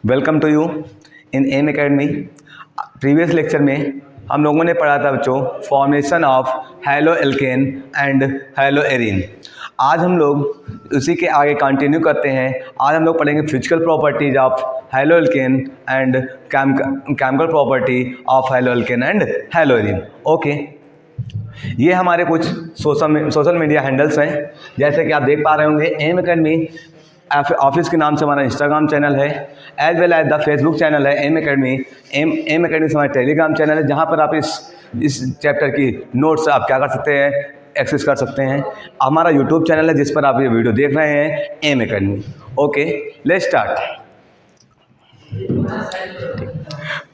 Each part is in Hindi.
Welcome to you in M academy. Previous lecture में हम लोगों ने पढ़ा था बच्चों formation of haloalkane and haloarene. आज हम लोग उसी के आगे कंटिन्यू करते हैं। आज हम लोग पढ़ेंगे physical properties of haloalkane and chemical property of haloalkane and hello arene. Okay, ये हमारे कुछ सोशल मीडिया हैंडल्स हैं। जैसे कि आप देख पा रहे होंगे, एम एकेडमी ऑफिस के नाम से हमारा इंस्टाग्राम चैनल है, as well as the Facebook channel है एम एकेडमी। एम एकेडमी से हमारा टेलीग्राम चैनल है, जहाँ पर आप इस चैप्टर की नोट्स आप क्या कर सकते हैं, एक्सेस कर सकते हैं। हमारा यूट्यूब चैनल है जिस पर आप ये वीडियो देख रहे हैं, M academy. Okay, let's start.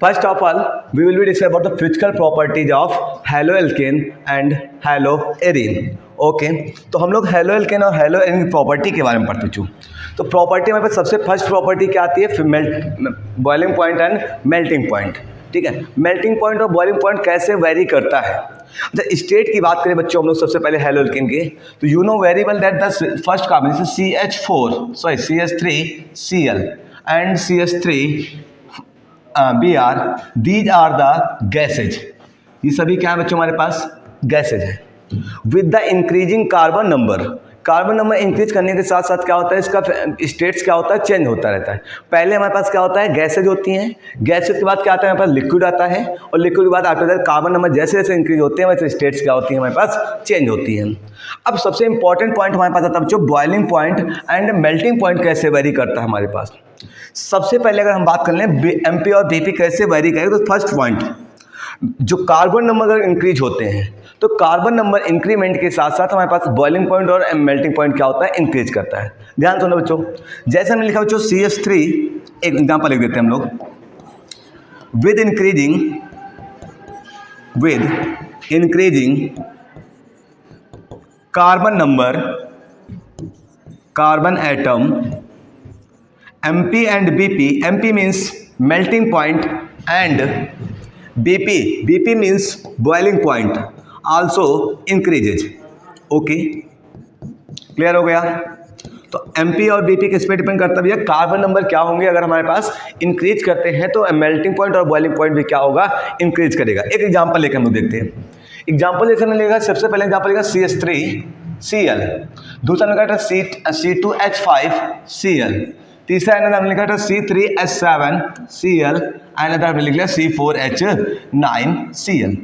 First of all, we will be discussing about the physical properties of haloalkane and haloarine. Okay, तो हम लोग हैलो एल्केन और हैलो एरीन की प्रॉपर्टी के बारे में पढ़ते चूँ। तो प्रॉपर्टी हमारे पास सबसे फर्स्ट प्रॉपर्टी क्या आती है, boiling point and melting point. ठीक है, मेल्टिंग पॉइंट और बॉइलिंग पॉइंट कैसे वेरी करता है। अच्छा, स्टेट की बात करें बच्चों हम लोग सबसे पहले हैलो एल्केन के, तो you know very well that the first carbon CH4 and CH3 Br, these are the gases। ये सभी क्या है बच्चों, हमारे पास गैसेज है। With the increasing carbon number increase करने के साथ साथ क्या होता है, इसका स्टेट्स क्या होता है, चेंज होता रहता है। पहले हमारे पास क्या होता है, गैसेज होती हैं। गैसेज के बाद क्या आता है, हमारे पास लिक्विड आता है, और लिक्विड के बाद आफ्टर दैट कार्बन नंबर जैसे जैसे इंक्रीज होते हैं वैसे स्टेट्स क्या होती हैं, हमारे पास चेंज होती हैं। अब सबसे इंपॉर्टेंट पॉइंट हमारे पास आता है बच्चों, boiling point and melting point कैसे वेरी करता है हमारे पास। सबसे पहले अगर हम बात कर लें एमपी और बीपी कैसे वेरी करेंगे, तो फर्स्ट पॉइंट, जो कार्बन नंबर अगर इंक्रीज होते हैं तो कार्बन नंबर इंक्रीमेंट के साथ साथ हमारे पास बॉइलिंग पॉइंट और मेल्टिंग पॉइंट क्या होता है, इंक्रीज करता है। ध्यान सुनो बच्चों, जैसे हमने लिखा बच्चों CH3, एक एग्जांपल लिख देते हैं हम लोग। With increasing carbon number, carbon atom, MP and BP, MP means melting point and BP means boiling point also increases। Okay, clear हो गया। तो MP और BP किस पे डिपेंड करता है भैया, कार्बन नंबर क्या होंगे अगर हमारे पास इंक्रीज करते हैं तो मेल्टिंग पॉइंट और बॉइलिंग पॉइंट भी क्या होगा, इंक्रीज करेगा। एक एग्जांपल लेकर हम लोग देखते हैं। एग्जांपल जैसे हमने लेगा, सबसे पहले एग्जांपल लेगा CH3Cl, दूसरा लिखा था C2H5Cl, तीसरा हमने लिखा था C3H7Cl, एंड हमने लिख लिया C4H9Cl।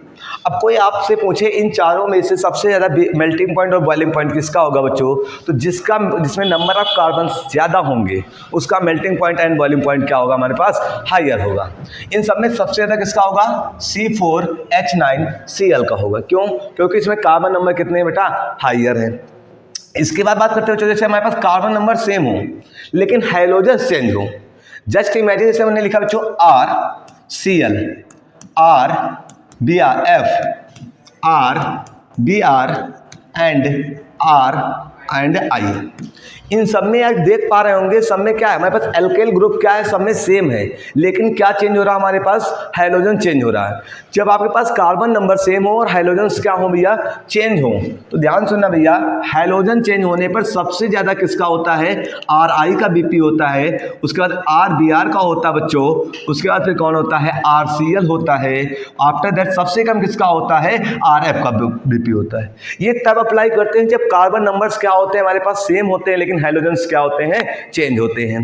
अब कोई आपसे पूछे इन चारों में से सबसे ज़्यादा मेल्टिंग पॉइंट और बॉइलिंग पॉइंट किसका होगा बच्चों, तो जिसमें नंबर ऑफ कार्बन ज़्यादा होंगे उसका melting point and boiling point क्या होगा, हमारे पास हायर होगा। इन सब में सबसे ज़्यादा किसका होगा, C4H9Cl का होगा। क्यों, क्योंकि इसमें कार्बन नंबर कितने बेटा, हायर है। इसके बाद बात करते हो, जैसे हमारे पास कार्बन नंबर सेम हो लेकिन हाइड्रोजन चेंज हो। जस्ट इमेजिन, जैसे हमने लिखा बच्चों RCl, RBrF, RBr and I। इन सब में आप देख पा रहे होंगे, सब में क्या है, हमारे पास एल्केल ग्रुप क्या है, सब में सेम है, लेकिन क्या चेंज हो रहा है, हमारे पास हाइड्रोजन चेंज हो रहा है। जब आपके पास कार्बन नंबर सेम हो और हाइड्रोजन क्या हो भैया, चेंज हो, तो ध्यान सुनना भैया, हाइड्रोजन चेंज होने पर सबसे ज़्यादा किसका होता है, RI का BP होता है, उसके बाद RBr का होता है बच्चों, उसके बाद फिर कौन होता है, RCl होता है, आफ्टर दैट सबसे कम किसका होता है, RF का BP होता है। ये तब अप्लाई करते हैं जब कार्बन नंबर्स क्या होते हैं, हमारे पास सेम होते हैं लेकिन हाइड्रोजन्स क्या होते हैं, चेंज होते हैं।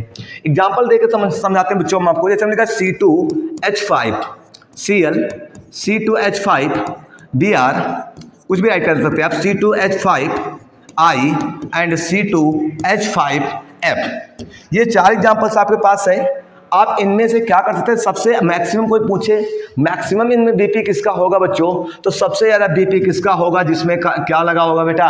एग्जांपल देकर समझाते हैं बच्चों हम आपको। जैसे हमने कहा C2H5Cl, C2H5Br, कुछ भी राइट कर सकते हैं आप, C2H5I एंड C2H5F। ये चार एग्जांपल्स आपके पास है। आप इनमें से क्या कर सकते हैं, सबसे मैक्सिमम कोई पूछे मैक्सिमम इनमें बीपी किसका होगा बच्चों, तो सबसे ज्यादा बीपी किसका होगा, जिसमें क्या लगा होगा बेटा,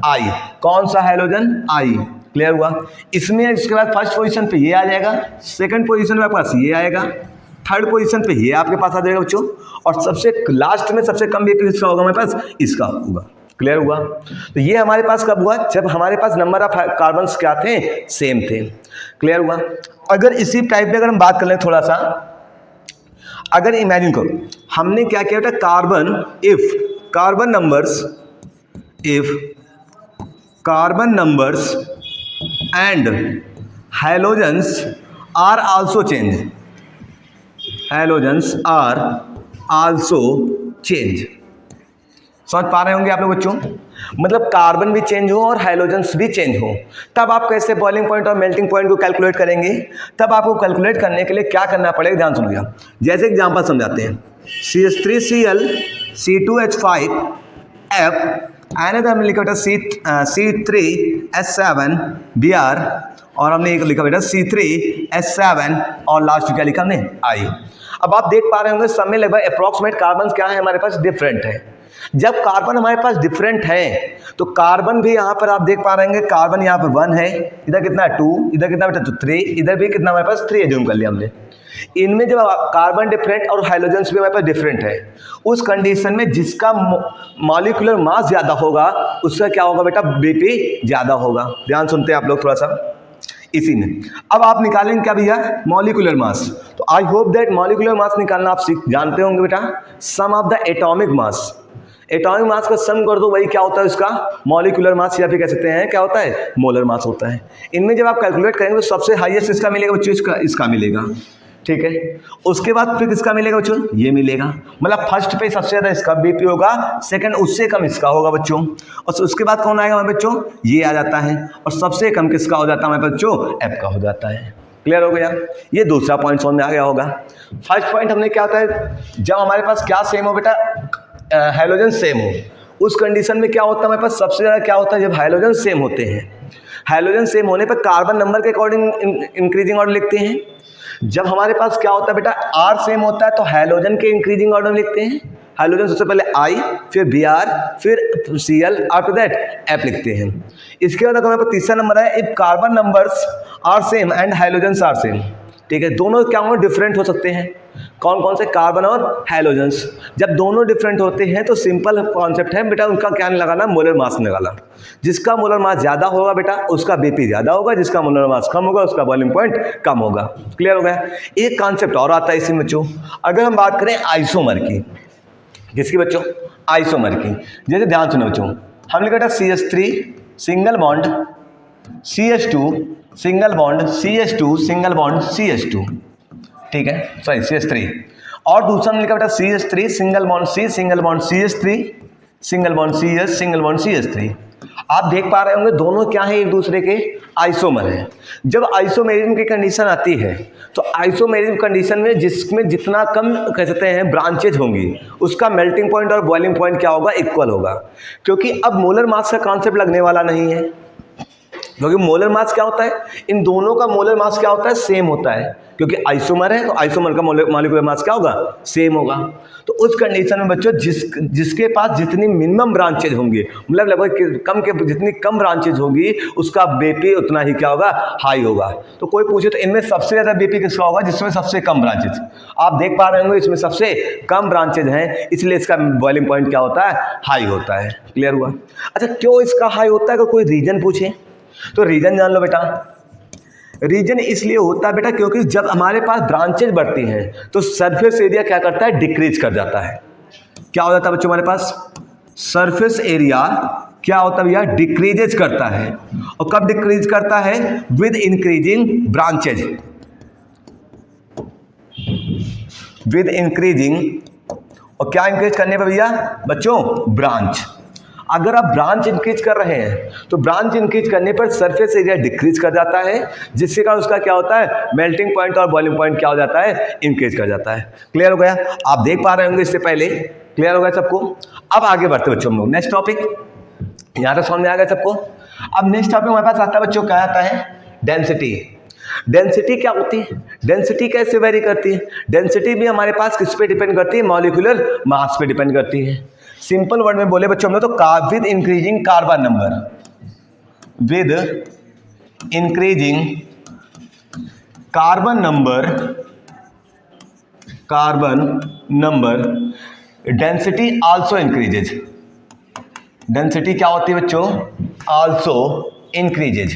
I। कौन सा हाइड्रोजन, I। क्लियर हुआ। इसमें इसके बाद फर्स्ट पोजीशन पे ये आ जाएगा, सेकंड पोजीशन में आपके पास ये आएगा, थर्ड पोजीशन पे ये आपके पास आ जाएगा बच्चों, और सबसे लास्ट में सबसे कम बीपी किसका होगा, हमारे पास इसका होगा। क्लियर हुआ। तो ये हमारे पास कब हुआ, जब हमारे पास नंबर ऑफ कार्बन क्या थे, सेम थे। क्लियर हुआ। अगर इसी टाइप में अगर हम बात कर लें थोड़ा सा, अगर इमेजिन करो हमने क्या किया था, carbon numbers and halogens are also change, halogens are also change. समझ पा रहे होंगे आप लोग बच्चों, मतलब कार्बन भी चेंज हो और हैलोजेंस भी चेंज हो। तब आप कैसे बॉइलिंग पॉइंट और मेल्टिंग पॉइंट को कैलकुलेट करेंगे? तब आपको कैलकुलेट करने के लिए क्या करना पड़ेगा, ध्यान सुनिएगा। जैसे एग्जांपल समझाते हैं, CH3Cl C2H5F अनदर हमने लिखा बेटा C3H7Br और हमने एक लिखा बेटा C3H7 और लास्ट क्या लिखा हमने I। अब आप देख पा रहे होंगे सब में लगभग अप्रॉक्सीमेट कार्बन क्या है हमारे पास, डिफरेंट है। जब कार्बन हमारे पास डिफरेंट है तो कार्बन भी यहाँ पर आप देख पा रहे हैं, कार्बन यहाँ पर 1 है, इधर कितना 2, इधर कितना बेटा 3, इधर भी कितना हमारे पास 3 एज्यूम कर लिया हमने। इनमें जब कार्बन डिफरेंट और हाइड्रोजन्स भी हमारे पास डिफरेंट है, उस कंडीशन में जिसका मॉलिक्यूलर मास ज़्यादा होगा उसका क्या होगा बेटा, बीपी ज़्यादा होगा। ध्यान सुनते हैं आप लोग थोड़ा सा इसी में। अब आप निकालेंगे क्या भैया, मॉलिक्यूलर मास। तो I hope that molecular mass निकालना आप जानते होंगे बेटा, sum of the atomic mass. Atomic mass का सम कर दो, वही क्या होता है उसका मॉलिक्यूलर मास, या फिर कह सकते हैं क्या होता है, मोलर मास होता है। इनमें जब आप कैलकुलेट करेंगे तो सबसे हाईएस्ट इसका मिलेगा बच्चों, इसका मिलेगा, ठीक है। उसके बाद फिर किसका मिलेगा बच्चों, ये मिलेगा। मतलब फर्स्ट पे सबसे ज़्यादा इसका बीपी होगा, सेकंड उससे कम इसका होगा बच्चों, और उसके बाद कौन आएगा हमारे बच्चों, ये आ जाता है, और सबसे कम किसका हो जाता है हमारे बच्चों, एफ का हो जाता है। क्लियर हो गया, ये दूसरा पॉइंट समझ में आ गया होगा। फर्स्ट पॉइंट हमने क्या होता है, जब हमारे पास क्या सेम हो बेटा, हाइड्रोजन सेम हो, उस कंडीशन में क्या होता है हमारे पास, सबसे ज़्यादा क्या होता है जब हाइड्रोजन सेम होते हैं। हाइड्रोजन सेम होने पर कार्बन नंबर के अकॉर्डिंग इंक्रीजिंग ऑर्डर लिखते हैं। जब हमारे पास क्या होता है बेटा, आर सेम होता है तो हाइड्रोजन के इंक्रीजिंग ऑर्डर लिखते हैं। हाइड्रोजन सबसे पहले आई, फिर Br, फिर Cl, आफ्टर दैट F लिखते हैं। इसके बाद हमारे पास तीसरा नंबर है, if carbon numbers are same and hydrogens are same, ठीक है। दोनों क्या होंगे, डिफरेंट हो सकते हैं। कौन कौन से, कार्बन और हाइड्रोजन्स। जब दोनों डिफरेंट होते हैं तो सिंपल कॉन्सेप्ट है बेटा, उनका क्या लगाना, मोलर मास निकाला। जिसका मोलर मास ज़्यादा होगा बेटा उसका बीपी ज़्यादा होगा, जिसका मोलर मास कम होगा उसका बॉइलिंग पॉइंट कम होगा। क्लियर हो गया। एक कॉन्सेप्ट और आता है इसी में बच्चों, अगर हम बात करें आइसोमर की, जिसकी बच्चों आइसोमर की, जैसे ध्यान सुनो बच्चों, हमने कहा CH3 single bond CH2 single bond CH2 single bond CH2, ठीक है, सॉरी CH3, और दूसरा हमने लिखा बेटा CH3 single bond C single bond CH3 single bond CH single bond CH3। आप देख पा रहे होंगे दोनों क्या है, एक दूसरे के आइसोमर है। जब आइसोमेरिज्म की कंडीशन आती है तो आइसोमेरिज्म कंडीशन में जिसमें जितना कम कह सकते हैं ब्रांचेज होंगी उसका मेल्टिंग पॉइंट और बॉइलिंग पॉइंट क्या होगा, इक्वल होगा। क्योंकि अब मोलर मास का कॉन्सेप्ट लगने वाला नहीं है, क्योंकि मोलर मास क्या होता है, इन दोनों का मोलर मास क्या होता है, सेम होता है। क्योंकि आइसोमर है तो आइसोमर का मॉलिक्यूलर मास क्या होगा, सेम होगा। तो उस कंडीशन में बच्चों जिसके पास जितनी मिनिमम ब्रांचेज होंगी, मतलब लगभग कम के जितनी कम ब्रांचेज होगी उसका बीपी उतना ही क्या होगा, हाई होगा। तो कोई पूछे तो इनमें सबसे ज़्यादा बीपी किसका होगा, जिसमें सबसे कम ब्रांचेज। आप देख पा रहे होंगे इसमें सबसे कम ब्रांचेज हैं, इसलिए इसका बॉइलिंग पॉइंट क्या होता है, हाई होता है। क्लियर हुआ। अच्छा, क्यों इसका हाई होता है, अगर कोई रीजन पूछे तो रीजन जान लो बेटा। रीजन इसलिए होता है बेटा क्योंकि जब हमारे पास ब्रांचेज बढ़ती हैं तो सरफेस एरिया क्या करता है, डिक्रीज कर जाता है। क्या हो जाता है बच्चों हमारे पास, सरफेस एरिया क्या होता है भैया, डिक्रीजेज करता है। और कब डिक्रीज करता है, with increasing branches, with increasing. और क्या इंक्रीज करने पर भैया बच्चों, ब्रांच। अगर आप ब्रांच इंक्रीज कर रहे हैं तो ब्रांच इंक्रीज करने पर सरफेस एरिया डिक्रीज कर जाता है, जिससे कारण उसका क्या होता है, मेल्टिंग पॉइंट और बॉइलिंग पॉइंट क्या हो जाता है, इंक्रीज कर जाता है। क्लियर हो गया। आप देख पा रहे होंगे इससे पहले, क्लियर हो गया सबको। अब आगे बढ़ते बच्चों हम लोग नेक्स्ट टॉपिक, यहाँ तक समझ में आ गया सबको। अब नेक्स्ट टॉपिक हमारे पास आता है बच्चों, क्या आता है, डेंसिटी। डेंसिटी क्या होती है, डेंसिटी कैसे वेरी करती है। डेंसिटी भी हमारे पास किस पे डिपेंड करती है, मॉलिक्यूलर मास पे डिपेंड करती है। सिंपल वर्ड में बोले बच्चों हम लोग तो with increasing carbon number, with increasing carbon number density also increases. Density क्या होती है बच्चों, आल्सो इंक्रीजेज।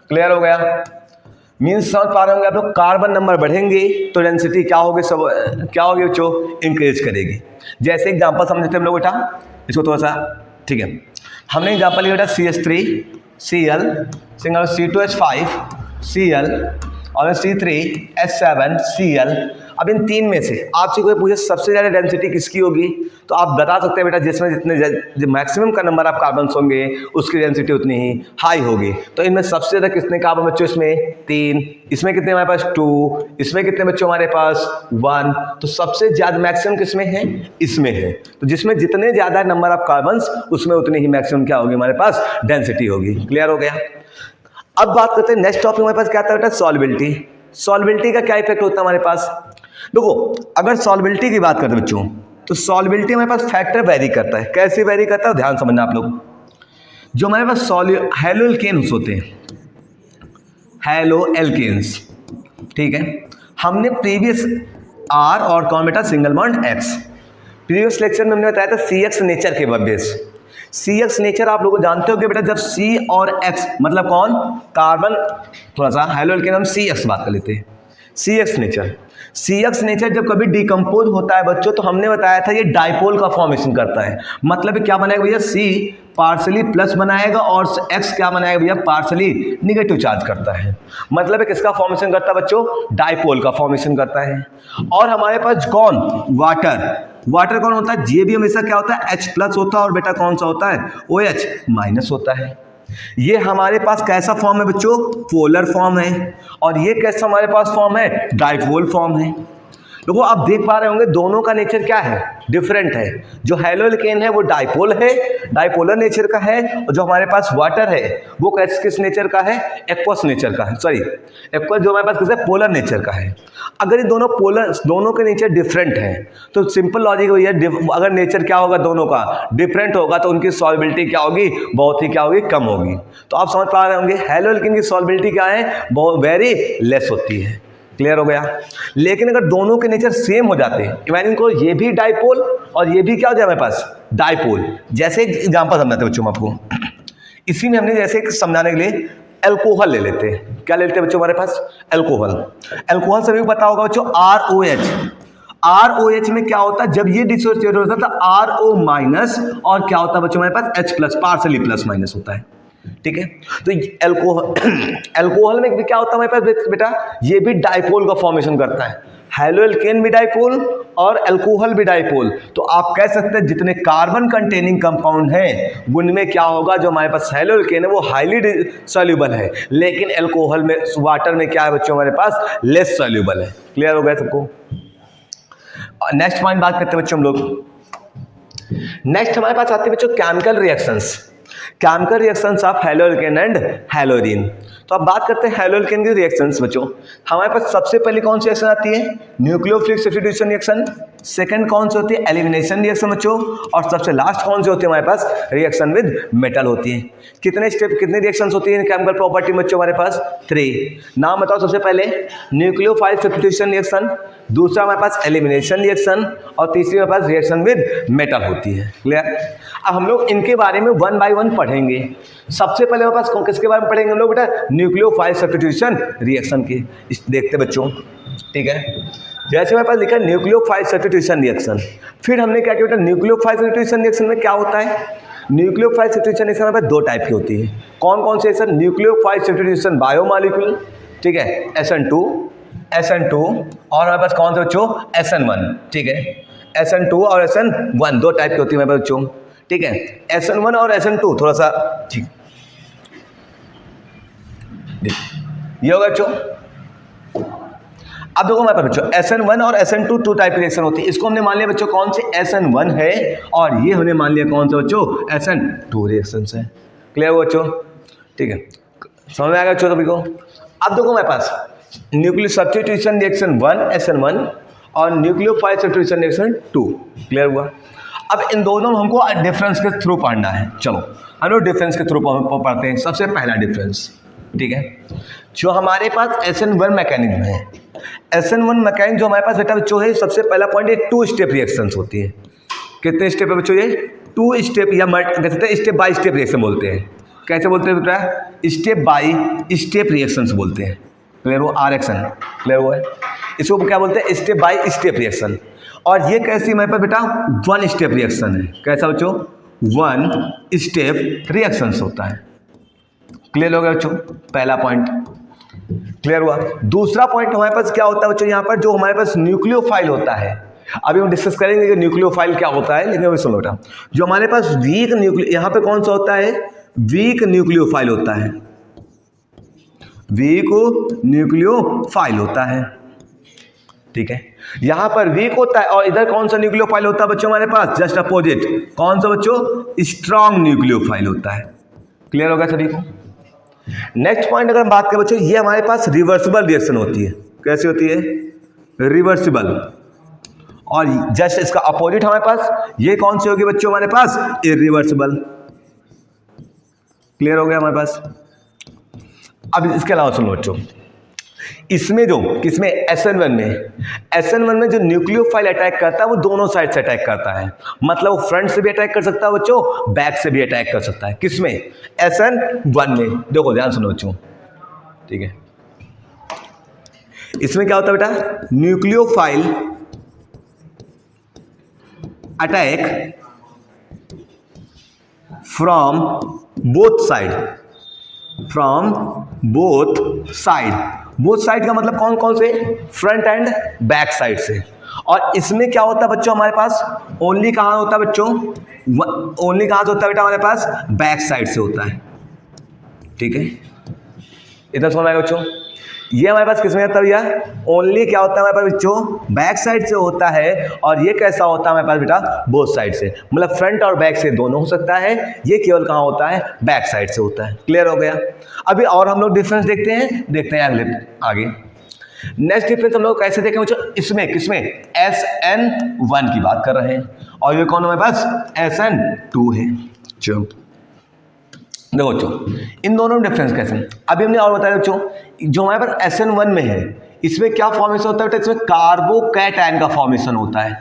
क्लियर हो गया। मीन्स समझ पा रहे होंगे आप लोग, कार्बन नंबर बढ़ेंगे तो डेंसिटी क्या होगी, सब क्या होगी बच्चों, इंक्रीज करेगी। जैसे एग्जांपल समझते हम लोग बेटा, इसको थोड़ा सा, ठीक है। हमने एग्जांपल लिया बेटा CH3 Cl single C2H5 Cl और C3H7Cl। अब इन तीन में से आपसे कोई पूछे सबसे ज़्यादा डेंसिटी किसकी होगी, तो आप बता सकते हैं बेटा जिसमें जितने मैक्सिमम का नंबर ऑफ कार्बन होंगे उसकी डेंसिटी उतनी ही हाई होगी। तो इनमें सबसे ज़्यादा कितने कार्बन बच्चों, इसमें 3, इसमें कितने हमारे पास 2, इसमें कितने बच्चों हमारे पास 1। तो सबसे ज़्यादा मैक्सिमम किसमें है, इसमें है। तो जिसमें जितने ज़्यादा नंबर ऑफ कार्बन उसमें उतनी ही मैक्सिमम क्या होगी हमारे पास, डेंसिटी होगी। क्लियर हो गया। अब बात करते हैं नेक्स्ट टॉपिक हमारे पास क्या आता है बेटा, सॉल्युबिलिटी। सॉल्युबिलिटी का क्या इफेक्ट होता है हमारे पास, देखो अगर सॉल्युबिलिटी की बात करते हैं बच्चों तो सॉल्युबिलिटी हमारे पास फैक्टर वेरी करता है। कैसे वेरी करता है ध्यान समझना आप लोग। जो हमारे पास हेलो एल्केन्स होते हैं, हेलो एल्केन्स, ठीक है, हमने प्रीवियस आर और कौन बेटा single bond x, previous lecture में हमने बताया था CX नेचर के बेस। CX नेचर आप लोग जानते हो कि बेटा जब C और X मतलब कौन, कार्बन, थोड़ा सा हेलो एल्केन हम CX बात कर लेते हैं। CX नेचर जब कभी डिकम्पोज होता है बच्चों तो हमने बताया था ये डाइपोल का फॉर्मेशन करता है। मतलब क्या बनाएगा भैया, C पार्सली प्लस बनाएगा और X क्या बनाएगा भैया, पार्सली निगेटिव चार्ज करता है। मतलब किसका फॉर्मेशन करता है बच्चों, डाइपोल का फॉर्मेशन करता है। और हमारे पास कौन, वाटर कौन होता है, ये भी हमेशा क्या होता है H प्लस होता है और बेटा कौन सा होता है, OH माइनस होता है। ये हमारे पास कैसा फॉर्म है बच्चों, पोलर फॉर्म है। और ये कैसा हमारे पास फॉर्म है, डाइपोल फॉर्म है। देखो आप देख पा रहे होंगे दोनों का नेचर क्या है, डिफरेंट है। जो हेलो एल्केन है वो डाइपोल है, डाइपोलर नेचर का है। और जो हमारे पास वाटर है वो किस नेचर का है, एक्वस नेचर का है। सॉरी एक्वस जो हमारे पास किस है, पोलर नेचर का है। अगर ये दोनों के नेचर डिफरेंट है तो सिंपल लॉजिक भैया, अगर नेचर क्या होगा दोनों का डिफरेंट होगा तो उनकी सॉल्युबिलिटी क्या होगी, बहुत ही क्या होगी, कम होगी। तो आप समझ पा रहे होंगे हेलो एल्केन की सॉल्युबिलिटी क्या है, बहुत वेरी लेस होती है। क्लियर हो गया। लेकिन अगर दोनों के नेचर सेम हो जाते हैं, इमेजिन करो ये भी डाइपोल और ये भी क्या हो जाए हमारे पास डाइपोल। जैसे एग्जांपल समझाते हैं बच्चों आपको, इसी में हमने जैसे समझाने के लिए अल्कोहल ले लेते हैं। क्या ले लेते हैं बच्चों हमारे पास, अल्कोहल सभी को पता होगा बच्चों, ROH में क्या होता है, जब ये डिसोसिएट होता है तो RO माइनस और क्या होता है बच्चों हमारे पास H plus, partially plus minus होता है। ठीक है, तो अल्कोहल में भी क्या होता है हमारे पास बेटा, ये भी डाइपोल का फॉर्मेशन करता है। हेलो एल्केन भी डाइपोल और अल्कोहल भी डाइपोल। तो आप कह सकते हैं जितने कार्बन कंटेनिंग कंपाउंड हैं उनमें क्या होगा, जो हमारे पास हेलो एल्केन है वो हाईली सॉल्युबल है, लेकिन अल्कोहल में, वाटर में क्या है बच्चों हमारे पास, लेस सॉल्युबल है। क्लियर हो गया सबको। नेक्स्ट पॉइंट बात करते हैं बच्चों हम लोग। नेक्स्ट हमारे पास आते हैं बच्चों chemical reactions of haloalkane and haloarene. तो अब बात करते हैं हेलो एल्केन की रिएक्शंस बच्चों। हमारे पास सबसे पहले कौन सी रिएक्शन आती है, न्यूक्लियोफिलिक सब्स्टिट्यूशन रिएक्शन। सेकंड कौन सी होती है, एलिमिनेशन रिएक्शन बच्चों। और सबसे लास्ट कौन सी होती है हमारे पास, रिएक्शन विद मेटल होती है। कितने स्टेप, कितने रिएक्शंस होती है केमिकल प्रॉपर्टी बच्चों हमारे पास, 3। नाम बताओ। सबसे पहले न्यूक्लियोफाइल सब्स्टिट्यूशन रिएक्शन, दूसरा हमारे पास एलिमिनेशन रिएक्शन और तीसरी हमारे पास रिएक्शन विद मेटल होती है। क्लियर। अब हम लोग इनके बारे में 1 बाय 1 पढ़ेंगे। सबसे पहले हमारे पास किसके बारे में पढ़ेंगे हम लोग बेटा, न्यूक्लियोफाइल सब्स्टिट्यूशन रिएक्शन की देखते बच्चों। ठीक है, जैसे हमारे पास लिखा है न्यूक्लियोफाइल सब्स्टिट्यूशन रिएक्शन, फिर हमने क्या किया बेटा, न्यूक्लियोफाइल सब्स्टिट्यूशन रिएक्शन में क्या होता है, न्यूक्लियोफाइल सब्स्टिट्यूशन रिएक्शन हमारे पास 2 टाइप की होती है। कौन कौन से सर, न्यूक्लियोफाइल सब्स्टिट्यूशन बायोमॉलिक्यूल, ठीक है, SN2 और हमारे पास कौन से बच्चों, SN1। ठीक है, SN2 और SN1 2 टाइप की होती है हमारे पास बच्चों। ठीक है, SN1 और SN2 थोड़ा सा ठीक ये होगा बच्चों। अब देखो हमारे पास बच्चों SN1 और SN2 2 टाइप की रिएक्शन होती है। इसको हमने मान लिया बच्चों कौन से, SN1 है, और ये हमने मान लिया कौन सा बच्चों, SN2 रिएक्शन है। क्लियर हो बच्चों। ठीक है, समझ में आ गया बच्चों सभी को। अब देखो हमारे पास न्यूक्लियो सब्स्टिट्यूशन रिएक्शन 1 SN1 और न्यूक्लियोफाइल सब्स्टिट्यूशन रिएक्शन 2। क्लियर हुआ। अब इन दोनों में हमको डिफरेंस के थ्रू पढ़ना है। चलो हम लोग डिफरेंस के थ्रू पढ़ते हैं। सबसे पहला डिफरेंस, ठीक है, जो हमारे पास SN1 मैकेनिज्म है, SN1 मैकेनिज्म जो हमारे पास बेटा बच्चों है, सबसे पहला पॉइंट ये 2 स्टेप रिएक्शंस होती है। कितने स्टेप है बच्चों, ये 2 स्टेप या कहते हैं स्टेप बाय स्टेप रिएक्शन बोलते हैं। कैसे बोलते हैं बेटा, स्टेप बाय स्टेप रिएक्शंस बोलते हैं। क्लियर हो, RX। क्लियर हुआ है। इसको क्या बोलते हैं, स्टेप बाय स्टेप रिएक्शन। और ये कैसी हमारे पास बेटा 1 स्टेप रिएक्शन है। कैसा बच्चों, 1 स्टेप रिएक्शंस होता है। क्लियर हो गया बच्चों, पहला पॉइंट। क्लियर हुआ। दूसरा पॉइंट हमारे पास क्या होता है बच्चों, यहाँ पर जो हमारे पास न्यूक्लियोफाइल होता है, अभी हम डिस्कस करेंगे कि न्यूक्लियोफाइल क्या होता है, लेकिन अभी सुनो बेटा, जो हमारे पास वीक न्यूक्लियो, यहाँ पे कौन सा होता है, वीक न्यूक्लियोफाइल होता है, वीक न्यूक्लियोफाइल होता है, ठीक है। यहां पर वीक होता है और इधर कौन सा न्यूक्लियोफाइल होता है बच्चों हमारे पास, जस्ट अपोजिट, कौन सा बच्चों, स्ट्रॉन्ग न्यूक्लियोफाइल होता है। क्लियर हो गया सभी को। नेक्स्ट पॉइंट अगर हम बात करें बच्चों, ये हमारे पास रिवर्सिबल रिएक्शन होती है। कैसी होती है, रिवर्सिबल। और जस्ट इसका अपोजिट हमारे पास ये कौन सी होगी बच्चों हमारे पास, इरिवर्सिबल। क्लियर हो गया हमारे पास। अब इसके अलावा सुनो बच्चों, इसमें जो किसमें, SN1 में, SN1 में जो न्यूक्लियोफाइल अटैक करता है वो दोनों साइड से अटैक करता है, मतलब वो फ्रंट से भी अटैक कर सकता है बच्चों, बैक से भी अटैक कर सकता है। किसमें, SN1 में। देखो ध्यान सुनो बच्चों, ठीक है। इसमें क्या होता है बेटा, nucleophile attack from both side, from both side. Both side का मतलब कौन कौन से, फ्रंट एंड बैक साइड से। और इसमें क्या होता है बच्चों हमारे पास, ओनली कहाँ होता है बच्चों, ओनली कहाँ से होता है बेटा हमारे पास, बैक साइड से होता है, ठीक है। इधर समझ आएगा बच्चों, ये हमारे पास किसमें होता है भैया, ओनली क्या होता है हमारे पास बच्चों, बैक साइड से होता है। और ये कैसा होता है हमारे पास बेटा, बोथ साइड से, मतलब फ्रंट और बैक से दोनों हो सकता है। ये केवल कहाँ होता है, बैक साइड से होता है। क्लियर हो गया। अभी और हम लोग डिफरेंस देखते हैं अगले आगे। नेक्स्ट डिफरेंस हम लोग कैसे देखें बच्चों, इसमें किसमें, SN1 की बात कर रहे हैं, और ये कौन हमारे पास, SN2 है। चलो देखो बच्चों, इन दोनों में डिफरेंस कैसे, अभी हमने और बताया बच्चों, जो हमारे पास SN1 में है, इसमें क्या फॉर्मेशन होता है बेटा, इसमें कार्बोकैटायन का फॉर्मेशन होता है।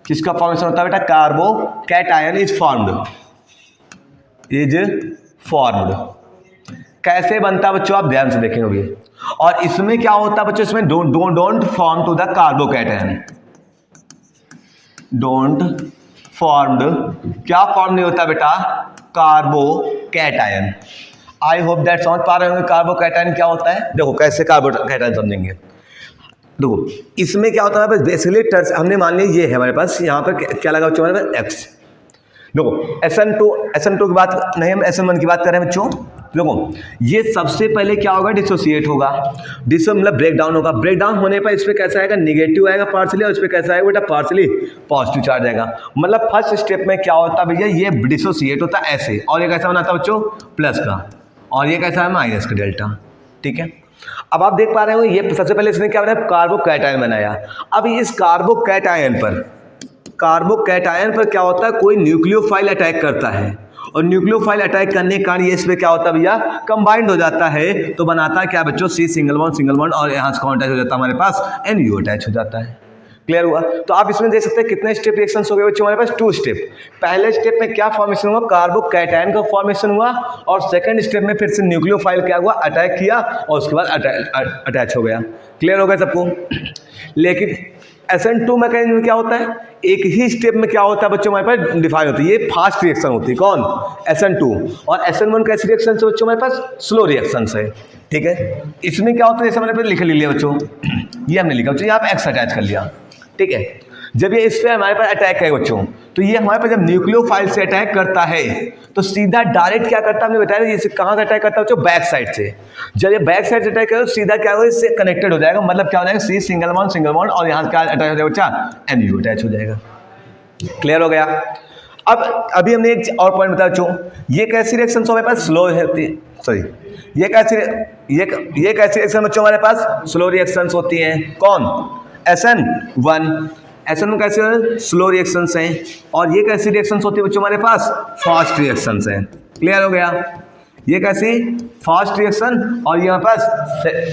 किसका फॉर्मेशन होता है बेटा, कार्बोकैटायन इज फॉर्म्ड। कैसे बनता है बच्चों, आप ध्यान से देखेंगे। और इसमें क्या होता है बच्चों, इसमें don't form to the carbocation, don't formed, क्या फॉर्म नहीं होता बेटा, कार्बोकैटायन। आई होप दैट समझ पा रहे होंगे कार्बोकैटायन क्या होता है। देखो कैसे कार्बोकैटायन समझेंगे। देखो इसमें क्या होता है, बेसिकली हमने मान लिया ये है हमारे पास, यहाँ पर क्या लगा बच्चों हमारे पास, X। देखो SN2 की बात नहीं, हम SN1 की बात कर रहे हैं बच्चों। देखो ये सबसे पहले क्या होगा, डिसोसिएट होगा, मतलब ब्रेक डाउन होगा। ब्रेक डाउन होने पर इस पर कैसा आएगा, निगेटिव आएगा पार्सली, और इस पर कैसा आएगा बेटा, पार्सली पॉजिटिव चार्ज आएगा। मतलब फर्स्ट स्टेप में क्या होता है भैया, ये डिसोसिएट होता है ऐसे, और ये कैसा बनाता है बच्चों, प्लस का, और ये कैसा है, माइनस का डेल्टा, ठीक है। अब आप देख पा रहे हो, ये सबसे पहले इसने क्या बनाया, कार्बोकैटायन बनाया। अब इस कार्बोकैटायन पर क्या होता है, कोई न्यूक्लियोफाइल अटैक करता है, और न्यूक्लियोफाइल अटैक करने के कारण ये इस पे क्या होता है भैया, कंबाइंड हो जाता है। तो बनाता है क्या बच्चों, C सिंगल बॉन्ड, और यहाँ से कौन अटैच हो जाता है हमारे पास, NU अटैच हो जाता है। क्लियर हुआ। तो आप इसमें देख सकते हैं कितने स्टेप रिएक्शंस हो गए बच्चों हमारे पास, 2 स्टेप। पहले स्टेप में क्या फॉर्मेशन हुआ, कार्बोकैटायन का फॉर्मेशन हुआ, और सेकंड स्टेप में फिर से न्यूक्लियोफाइल क्या हुआ, अटैक किया, और उसके बाद अटैच हो गया। क्लियर हो गया सबको। लेकिन SN2 मैकेनिज्म में क्या होता है, एक ही स्टेप में क्या होता है बच्चों हमारे पास डिफाइन होती है, ये फास्ट रिएक्शन होती है, कौन, SN2। और SN1 कैसी रिएक्शन है बच्चों हमारे पास, स्लो रिएक्शन है, ठीक है। इसमें क्या होता है, जैसे मैंने लिख लिया बच्चों, ये हमने लिखा बच्चों, यहाँ पे X अटैच कर लिया, ठीक है। जब ये इस पे हमारे पास अटैक है बच्चों, तो ये हमारे पास जब न्यूक्लियोफाइल से अटैक करता है, तो सीधा डायरेक्ट क्या करता है, हमने बताया ये कहाँ से अटैक करता है बच्चों, बैक साइड से। जब ये बैक साइड से अटैक करे तो सीधा क्या होगा, इससे कनेक्टेड हो जाएगा, मतलब क्या हो जाएगा, C सिंगल बॉन्ड, और यहाँ क्या अटैच हो जाएगा बच्चा, NU अटैच हो जाएगा। क्लियर हो गया। अब अभी हमने एक और पॉइंट बताया बच्चों, ये कैसी रिएक्शन हमारे पास स्लो होती है, सॉरी ये कैसी रिएक्शन बच्चों हमारे पास स्लो रिएक्शंस होती हैं, कौन, SN1 कैसे स्लो रिएक्शंस हैं, और ये कैसी रिएक्शंस होती है बच्चों हमारे पास, फास्ट रिएक्शंस हैं। क्लियर हो गया। ये कैसी, फास्ट रिएक्शन, और यहाँ पास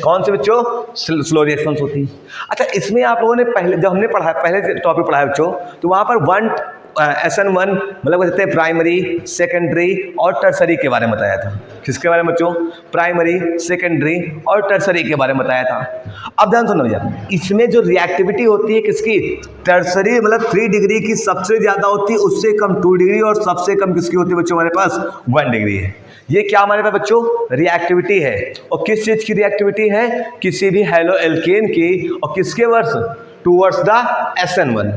कौन से बच्चों, स्लो रिएक्शंस होती है। अच्छा इसमें आप लोगों ने पहले जब हमने पढ़ा, पहले टॉपिक पढ़ा है बच्चों, तो वहाँ पर SN1 मतलब कहते हैं प्राइमरी, सेकेंडरी और टर्सरी के बारे में बताया था। किसके बारे में बच्चों? प्राइमरी, सेकेंडरी और टर्सरी के बारे में बताया था। अब ध्यान सुनो भैया, इसमें जो रिएक्टिविटी होती है किसकी? टर्सरी मतलब 3 डिग्री की सबसे ज़्यादा होती है, उससे कम 2 डिग्री और सबसे कम किसकी होती है बच्चों हमारे पास? 1 डिग्री है। ये क्या हमारे पास बच्चों? रिएक्टिविटी है। और किस चीज़ की रिएक्टिविटी है? किसी भी हैलो एल्केन की। और किसके वर्ष? Towards the SN1।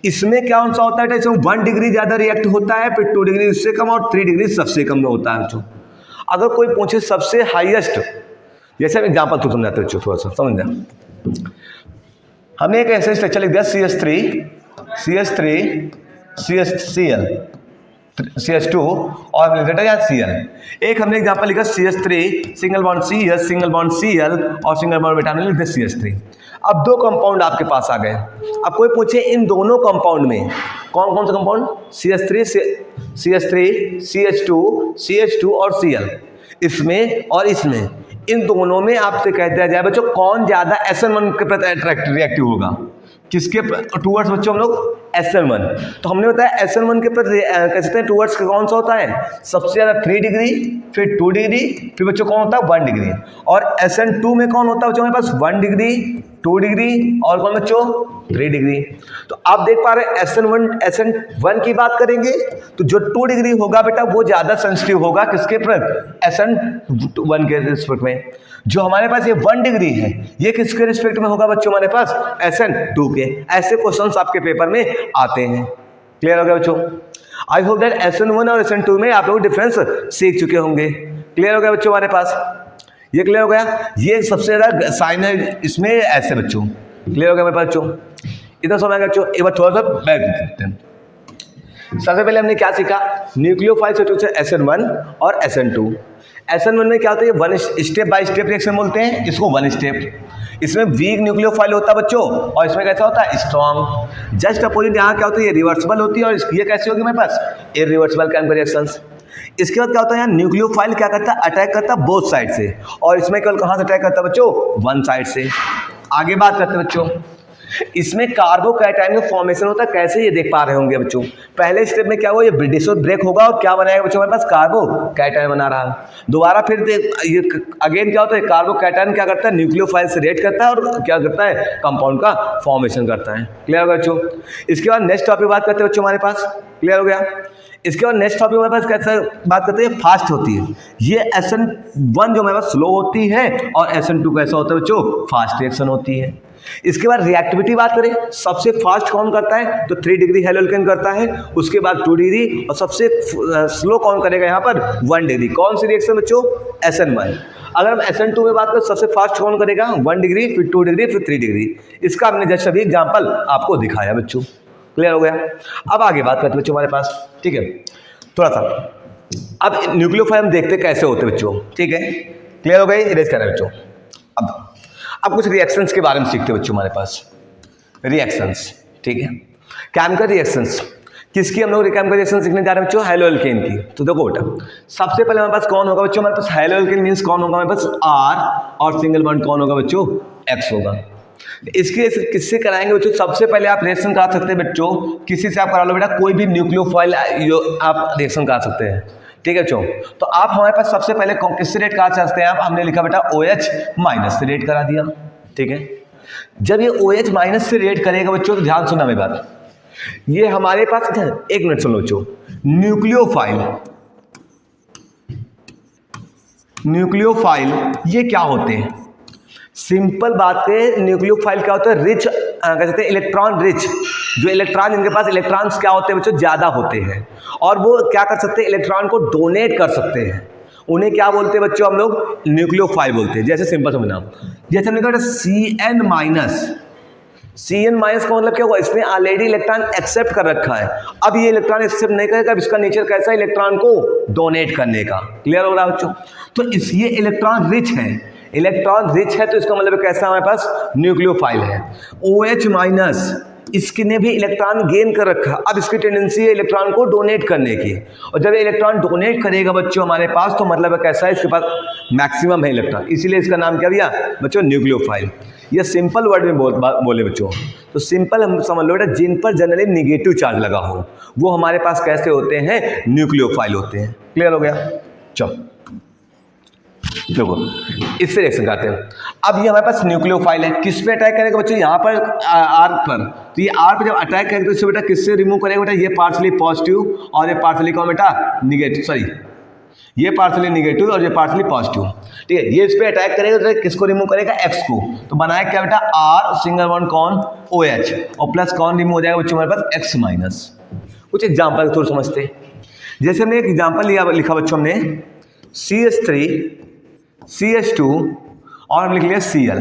इसमें क्या सा होता है? 1 डिग्री ज़्यादा रिएक्ट होता है, फिर 2 डिग्री उससे कम और 3 डिग्री सबसे कम में होता है बच्चों। अगर कोई पूछे सबसे हाईएस्ट, जैसे हम एग्जाम्पल तो समझाते हैं थोड़ा सा समझ जाए। हमने एक ऐसे स्ट्रक्चर लिख दिया CH3 CH2 और लिख दिया Cl। एक हमने एग्जाम्पल लिखा CH3 single bond CH single bond Cl और सिंगल बॉन्ड बेटा हमने लिख दिया CH3। अब 2 कंपाउंड आपके पास आ गए। अब कोई पूछे इन दोनों कंपाउंड में कौन कौन सा कंपाउंड? CH3 CH2 और Cl, इसमें और इसमें, इन दोनों में आपसे कह दिया जाए बच्चों कौन ज्यादा SN1 के प्रति रिएक्टिव होगा? किसके टूवर्ड्स बच्चों? हम लोग SN1। तो हमने बताया SN1 के प्रति कह सकते हैं टूवर्ड्स कौन सा होता है? सबसे ज्यादा 3 डिग्री, फिर 2 डिग्री, फिर बच्चों कौन होता है? 1 डिग्री। और SN2 में कौन होता है बच्चों हमारे पास? 1 डिग्री, 2 डिग्री और कौन बच्चों? 3 डिग्री। तो आप देख पा रहे हैं SN1 की बात करेंगे तो जो 2 डिग्री होगा बेटा वो ज्यादा सेंसिटिव होगा किसके प्रति? SN1 के रिस्पेक्ट में। जो हमारे पास ये 1 डिग्री है ये किसके रिस्पेक्ट में होगा बच्चों? हमारे पास SN2 के। ऐसे क्वेश्चंस आपके पेपर में आते हैं। क्लियर हो गया बच्चों? आई होप दैट SN1 और SN2 में आप लोग डिफरेंस सीख चुके होंगे। क्लियर हो गया बच्चों हमारे पास? ये क्लियर हो गया? ये सबसे ज्यादा साइन है इसमें ऐसे बच्चों। क्लियर हो गया मेरे पास बच्चों? इतना समझ गया बच्चों? एक बार थोड़ा सा बैक देखते हैं। सबसे पहले हमने क्या सीखा? न्यूक्लियोफाइल से SN1 और SN2। SN1 में क्या होता है? One step by step reaction बोलते हैं इसको, 1 स्टेप। इसमें वीक न्यूक्लियोफाइल होता है बच्चों और इसमें कैसा होता है? स्ट्रॉन्ग। जस्ट अपोजिट यहाँ क्या होता है? ये रिवर्सिबल होती है और ये कैसी होगी मेरे पास? Irreversible chemical reactions. इसके बाद क्या होता है? यहाँ न्यूक्लियोफाइल क्या करता है? अटैक करता है बोथ साइड से। और इसमें केवल कहाँ से अटैक करता है बच्चों? 1 साइड से। आगे बात करते हैं बच्चों, इसमें कार्बोकैटायन का फॉर्मेशन होता है। कैसे? ये देख पा रहे होंगे बच्चों। पहले स्टेप में क्या हुआ? ये ब्रिटिश ब्रेक होगा और क्या बनाएगा बच्चों? हमारे पास कार्बोकैटायन बना रहा है। दोबारा फिर ये अगेन क्या होता है? कार्बोकैटायन क्या करता है? न्यूक्लियोफाइल से रिएक्ट करता है और क्या करता है? कंपाउंड का फॉर्मेशन करता है। क्लियर हो गया बच्चों? इसके बाद नेक्स्ट टॉपिक बात करते हैं बच्चों हमारे पास। क्लियर हो गया? इसके बाद नेक्स्ट टॉपिक हमारे पास कैसे बात करते हैं? फास्ट होती है। ये SN1 जो हमारे पास स्लो होती है और SN2 कैसा होता है बच्चों? फास्ट रिएक्शन होती है। इसके बाद रिएक्टिविटी बात करें, सबसे फास्ट कौन करता है? तो 3 डिग्री हैलो एल्केन करता है, उसके बाद 2 डिग्री और सबसे स्लो कौन करेगा यहाँ पर? 1 डिग्री। कौन सी रिएक्शन बच्चों? SN1। अगर हम SN2 में बात करें सबसे फास्ट कौन करेगा? 1 डिग्री, फिर 2 डिग्री, फिर 3 डिग्री। इसका हमने जैसे अभी एग्जाम्पल आपको दिखाया बच्चों। क्लियर हो गया? अब आगे बात करते हैं बच्चों हमारे पास। ठीक है, थोड़ा सा अब न्यूक्लियोफाइल हम देखते कैसे होते बच्चों। ठीक है, क्लियर हो गई? इरेज करें बच्चों। अब कुछ रिएक्शंस के बारे में सीखते हैं बच्चों हमारे पास। रिएक्शंस, ठीक है, केमिकल रिएक्शंस। किसकी हम लोग केमिकल रिएक्शन सीखने जा रहे हैं बच्चों? हैलो एल्केन की। तो देखो बेटा, सबसे पहले हमारे पास कौन होगा बच्चों? हमारे पास हैलो एल्केन मींस कौन होगा हमारे पास? R। और सिंगल बॉन्ड कौन होगा बच्चों? X होगा। इसके किससे कराएंगे बच्चों? सबसे पहले आप रिएक्शन करा सकते हैं बच्चों, किसी से आप करा लो बेटा, कोई भी न्यूक्लियोफाइल आप रिएक्शन करा सकते हैं। ठीक है बच्चों, तो आप हमारे पास सबसे पहले किससे रेट करा चाहते हैं आप? हमने लिखा बेटा OH माइनस से रेट करा दिया। ठीक है, जब ये OH माइनस से रेट करेगा बच्चों तो ध्यान सुनना मेरी बात, ये हमारे पास, एक मिनट सुन लो बच्चों, न्यूक्लियोफाइल ये क्या होते हैं? सिंपल बात है, न्यूक्लियोफाइल क्या होता है? रिच, कहते हैं इलेक्ट्रॉन रिच। जो इलेक्ट्रॉन, जिनके पास इलेक्ट्रॉन्स क्या होते हैं बच्चों? ज़्यादा होते हैं, और वो क्या कर सकते हैं? इलेक्ट्रॉन को डोनेट कर सकते हैं। उन्हें क्या बोलते हैं बच्चों? हम लोग न्यूक्लियोफाइल बोलते हैं। जैसे सिंपल समझना, जैसे हमने कहा CN माइनस का मतलब क्या हुआ? इसने ऑलरेडी इलेक्ट्रॉन एक्सेप्ट कर रखा है, अब ये इलेक्ट्रॉन एक्सेप्ट नहीं करेगा। अब इसका नेचर कैसा है? इलेक्ट्रॉन को डोनेट करने का। क्लियर हो रहा है बच्चों? तो ये इलेक्ट्रॉन रिच है, इलेक्ट्रॉन रिच है तो इसका मतलब कैसा हमारे पास? न्यूक्लियोफाइल है। OH माइनस इसने भी इलेक्ट्रॉन गेन कर रखा, अब इसकी टेंडेंसी है इलेक्ट्रॉन को डोनेट करने की, और जब इलेक्ट्रॉन डोनेट करेगा बच्चों हमारे पास, तो मतलब कैसा है, इसके पास मैक्सिमम है इलेक्ट्रॉन, इसीलिए इसका नाम क्या दिया बच्चों, न्यूक्लियोफाइल। ये सिंपल वर्ड में बोले बच्चों, तो सिंपल हम समझ लो बेटा, जिन पर जनरली निगेटिव चार्ज लगा हो वो हमारे पास कैसे होते हैं, न्यूक्लियोफाइल होते हैं। क्लियर हो गया? चलो देखो इससे रिएक्शन करते हैं। अब ये हमारे पास न्यूक्लियोफाइल है, किस पे अटैक करेगा बच्चों, यहाँ पर आर पर, तो ये आर पे जब अटैक करेगा तो इससे बेटा किससे रिमूव करेगा बेटा, ये पार्शली पॉजिटिव और ये पार्शली कौन बेटा, निगेटिव, सॉरी ये पार्शली निगेटिव और ये पार्शली पॉजिटिव, ठीक है। ये इस पे अटैक करेगा तो किसको रिमूव करेगा, एक्स को, तो बनाया क्या बेटा, आर सिंगल बॉन्ड कौन, ओ एच, और प्लस कौन रिमूव हो जाएगा बच्चों हमारे पास, एक्स माइनस। कुछ एग्जाम्पल थोड़ा समझते हैं, जैसे हमने एक एग्जाम्पल लिखा बच्चों हमने CH3 CH2 और हम लिख लिया Cl,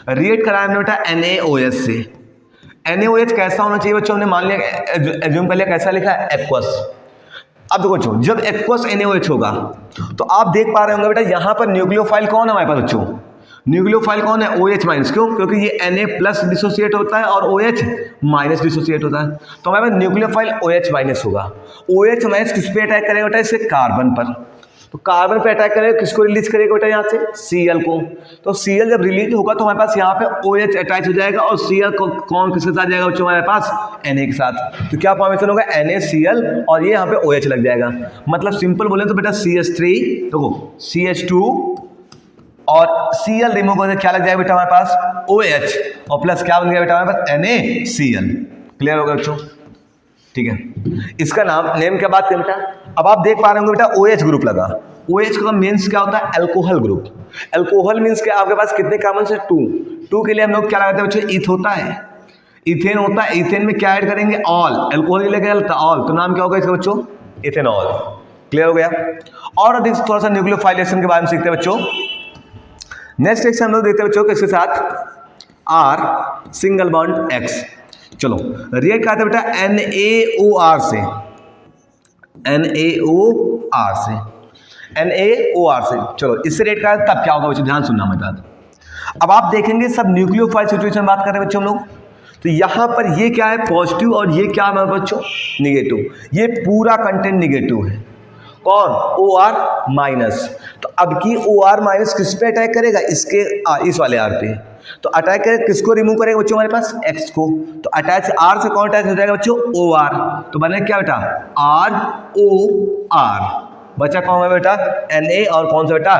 रिएक्ट कराया हमने बेटा NaOH से। NaOH कैसा होना चाहिए बच्चों, हमने मान लिया, एज्यूम कर लिया कैसा लिखा है, एक्वस। अब देखो बच्चों, जब एक्वस NaOH होगा तो आप देख पा रहे होंगे बेटा यहाँ पर न्यूक्लियोफाइल कौन है हमारे पास बच्चों, न्यूक्लियोफाइल कौन है, OH माइनस, क्यों, क्योंकि ये Na प्लस डिसोसिएट होता है और OH माइनस डिसोसिएट होता है, तो हमारे पास न्यूक्लियोफाइल OH माइनस होगा। OH माइनस किस पे अटैक करेगा बेटा, इससे कार्बन पर, तो कार्बन पे अटैक करेगा, किसको रिलीज करेगा बेटा यहाँ से, Cl को, तो Cl जब रिलीज होगा तो हमारे पास यहाँ पे OH अटैच हो जाएगा और Cl को कौन किसके साथ जाएगा बच्चों, हमारे पास Na के साथ, तो क्या फॉर्मेशन होगा, NaCl और ये यहाँ पे OH लग जाएगा। मतलब सिंपल बोले तो बेटा CH3 देखो CH2 और Cl रिमूव करके क्या लग जाएगा बेटा हमारे पास, OH, और प्लस क्या बन गया बेटा हमारे पास, NaCl। क्लियर होगा बच्चों? ठीक है, इसका नेम क्या बात करें बेटा, अब आप देख पा रहे होंगे बेटा OH ग्रुप लगा, OH का मीन्स क्या होता है, अल्कोहल ग्रुप। अल्कोहल मीन्स क्या, आपके पास कितने कार्बन से, 2 के लिए हम लोग क्या लगाते हैं बच्चों, ईथ होता है, इथेन होता है, इथेन में क्या ऐड करेंगे, ऑल, अल्कोहल लेके ऑल, तो नाम क्या होगा इसका बच्चों, इथेनॉल। क्लियर हो गया? और अधिक थोड़ा सा न्यूक्लियोफाइलेशन के बारे में सीखते हैं बच्चों। नेक्स्ट रिएक्शन हम लोग देखते हैं बच्चों किसके साथ, R सिंगल बॉन्ड X। चलो रिएक्ट करते हैं बेटा NaOR से, NaOR से। चलो इससे रिएक्ट करते तब क्या होगा बच्चों, ध्यान सुनना मेरे साथ। अब आप देखेंगे सब न्यूक्लियोफाइल सिचुएशन बात कर रहे हैं बच्चों हम लोग, तो यहाँ पर ये क्या है, पॉजिटिव, और ये क्या है बच्चों, निगेटिव, ये पूरा कंटेंट निगेटिव है, कौन, OR माइनस। तो अब की OR माइनस किस पे अटैक करेगा, इसके इस वाले R पे, तो अटैक करेगा, किसको रिमूव करेगा बच्चों हमारे पास, X को, तो अटैच R से कौन अटैच हो जाएगा बच्चों, OR, तो बने क्या बेटा, ROR, बचा कौन है बेटा, Na और कौन सा बेटा,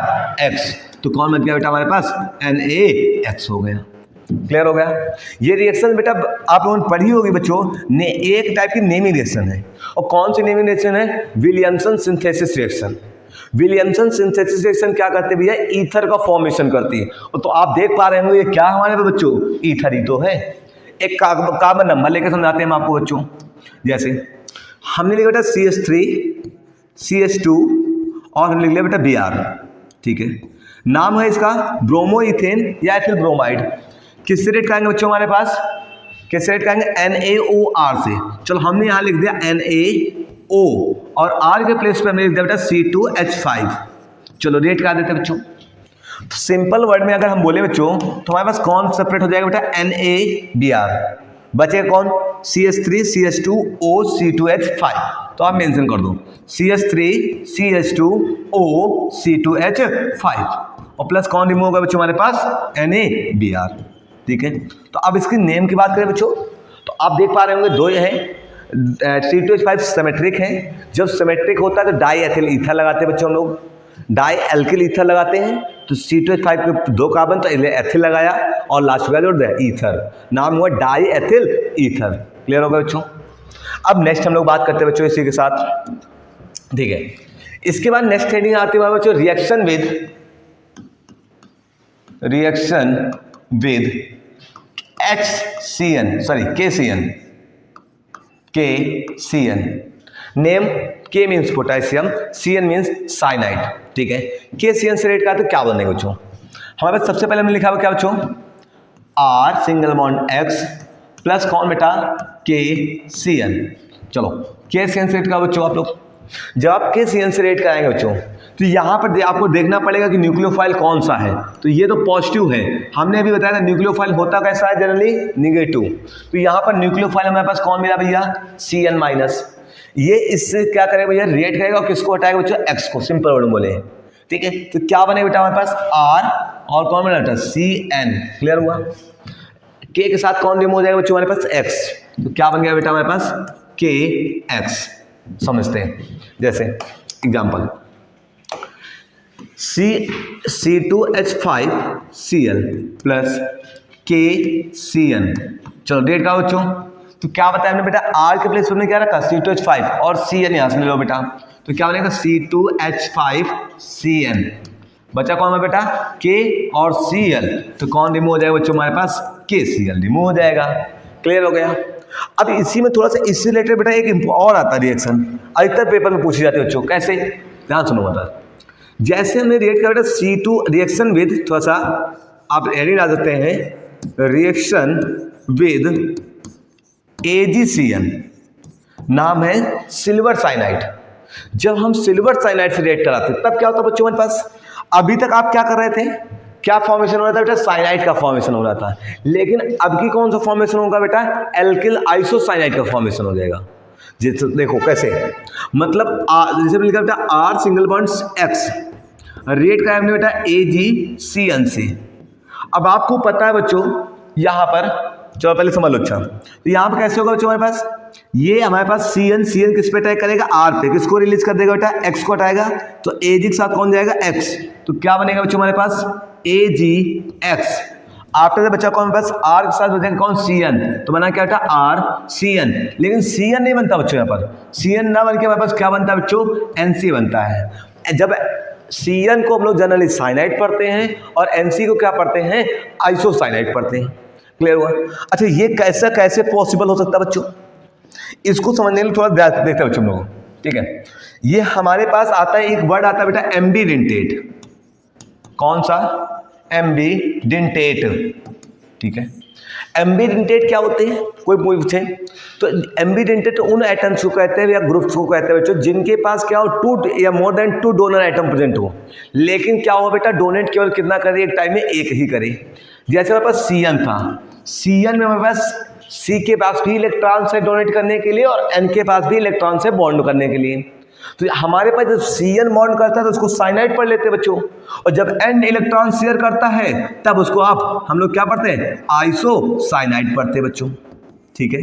X, तो कौन बच गया बेटा हमारे पास, NaX हो गया। क्लियर हो गया? ये रिएक्शन बेटा आप लोगों ने पढ़ी होगी बच्चों, ने एक टाइप की नेमिंग रिएक्शन है, और कौन सी नेमिंग रिएक्शन है, Williamson synthesis reaction. Williamson synthesis reaction क्या करते भैया, ईथर का फॉर्मेशन करती है, तो आप देख पा रहे होंगे ये क्या हमारे पे बच्चों, ईथर ही तो है। एक कार्बन नंबर लेकर समझाते हैं हम आपको बच्चों, जैसे हमने लिखा बेटा CH3 CH2 और हमने लिख लिया बेटा Br, ठीक है, नाम है इसका ब्रोमो इथेन या एथिल ब्रोमाइड। किससे रेट करेंगे बच्चों हमारे पास, किससे रेट करेंगे, NaOR से। चलो हमने यहाँ लिख दिया NaO और R के प्लेस पे हमने लिख दिया बेटा C2H5। चलो रेट कर देते हैं बच्चों। तो सिंपल वर्ड में अगर हम बोले बच्चों तो हमारे पास कौन सेपरेट हो जाएगा बेटा, NaBr, बचेगा कौन, CH3 CH2O C2H5। तो आप मेंशन कर दो CH3 CH2O C2H5 और प्लस कौन रिमूव होगा बच्चों हमारे पास, NaBr, ठीक है। तो अब इसकी नेम की बात करें बच्चों, तो आप देख पा रहे होंगे दो हैं, C2H5 सिमेट्रिक है, जब सिमेट्रिक होता है तो डाई एथिल ईथर लगाते हैं बच्चों हम लोग, डाई एल्किल ईथर लगाते हैं, तो C2H5 के 2 कार्बन तो एथिल लगाया और लास्ट का जोड़ दिया ईथर, नाम हुआ डाई एथिल ईथर। क्लियर होगा बच्चों? अब नेक्स्ट हम लोग बात करते हैं बच्चों इसी के साथ, ठीक है। इसके बाद नेक्स्ट हेडिंग आती है बच्चों, reaction with KCN। Name K means potassium, CN means cyanide, ठीक है। KCN से रेट का तो क्या बनेगा बच्चों, हमारे पास सबसे पहले हमने लिखा हुआ क्या बच्चों, R single bond X plus कौन बेटा, KCN। चलो KCN से रेट का बच्चों आप लोग, जब आप KCN से रेट कराएंगे बच्चों तो यहाँ पर आपको देखना पड़ेगा कि न्यूक्लियोफाइल कौन सा है। तो ये तो पॉजिटिव है, हमने अभी बताया था न्यूक्लियोफाइल होता कैसा है जनरली निगेटिव। तो यहाँ पर न्यूक्लियोफाइल हमारे पास कौन मिला भैया, Cn-। ये इससे क्या करेगा भैया, रिएक्ट करेगा और किसको हटाएगा बच्चों, X को, सिंपल वर्ड बोले, ठीक है। तो क्या बनेगा बेटा हमारे पास R और कौन बना बेटा Cn, क्लियर हुआ। K के साथ कौन रिमूव हो जाएगा बच्चों हमारे पास, X। तो क्या बन गया बेटा हमारे पास KX, समझते हैं। जैसे एग्जाम्पल C2H5Cl प्लस KCN, चलो डेट का बच्चों। तो क्या बताया हमने बेटा, R के प्लेस में क्या रखा, C2H5 और Cn यहाँ से ले लो बेटा। तो क्या बनेगा C2H5Cn, बचा कौन है बेटा K और Cl। तो कौन रिमूव हो जाएगा बच्चों हमारे पास, KCl रिमूव हो जाएगा, क्लियर हो गया। अब इसी में थोड़ा सा इससे रिलेटेड बेटा एक और आता है रिएक्शन, अधिकतर पेपर में पूछी जाती है बच्चों, कैसे, ध्यान सुनो बता। जैसे हमने रिएक्ट किया बेटा C2 रिएक्शन विद, थोड़ा सा आप एडिंग आ सकते हैं, रिएक्शन विद AgCN, नाम है सिल्वर साइनाइड। जब हम सिल्वर साइनाइड से रिएक्ट कराते तब क्या होता है बच्चों हमारे पास, अभी तक आप क्या कर रहे थे, क्या फॉर्मेशन हो रहा था बेटा, साइनाइड का फॉर्मेशन हो रहा था। लेकिन अब की कौन सा फॉर्मेशन होगा बेटा, एल्किल आइसोसाइनाइड का फॉर्मेशन हो जाएगा। जैसे देखो कैसे, मतलब जैसे लिखा बेटा R single bond X, react कराया हमने बेटा AgCN से। अब आपको पता है बच्चों यहाँ पर, चलो पहले समझ लो। अच्छा तो यहाँ पर कैसे होगा बच्चों हमारे पास, ये हमारे पास CN किस पे अटैक करेगा, R पे, किसको रिलीज कर देगा बेटा, X को हटाएगा। तो Ag के साथ कौन जाएगा, X। तो क्या बनेगा बच्चों हमारे पास AgX। आफ्टर से बच्चा कौन पास, R के साथ बचेगा कौन, Cn। तो बना क्या बेटा RCN, लेकिन Cn नहीं बनता बच्चों, यहाँ पर Cn ना बन के हमारे पास क्या बनता है बच्चों, NC बनता है। जब Cn को हम लोग जनरली साइनाइड पढ़ते हैं और NC को क्या पढ़ते हैं, आइसोसाइनाइड पढ़ते हैं, क्लियर हुआ। अच्छा ये कैसा कैसे पॉसिबल हो सकता है बच्चों, इसको समझने के लिए थोड़ा देखते हैं बच्चों लोग, ठीक है। ये हमारे पास आता है, एक वर्ड आता है बेटा एम्बीडेंटेट, कौन सा, एम्बीडेंटेट, ठीक है। एम्बीडेंटेट क्या होते हैं, कोई पूछे तो एम्बीडेंटेट उन एटम्स को कहते हैं या ग्रुप्स को कहते हैं बच्चों जिनके पास क्या हो, 2 या more than 2 donor atom present हो। लेकिन क्या हो बेटा, डोनेट केवल कितना करे, एक टाइम में एक ही करे। जैसे हमारे पास Cn था, Cn में हमारे पास C के पास भी इलेक्ट्रॉन से डोनेट करने के लिए और N के पास भी इलेक्ट्रॉन से बॉन्ड करने के लिए। तो हमारे पास जब Cn बॉन्ड करता है तो उसको साइनाइड पढ़ लेते हैं बच्चों, और जब N इलेक्ट्रॉन शेयर करता है तब उसको हम लोग क्या पढ़ते हैं, आइसोसाइनाइड पढ़ते हैं बच्चों, ठीक है।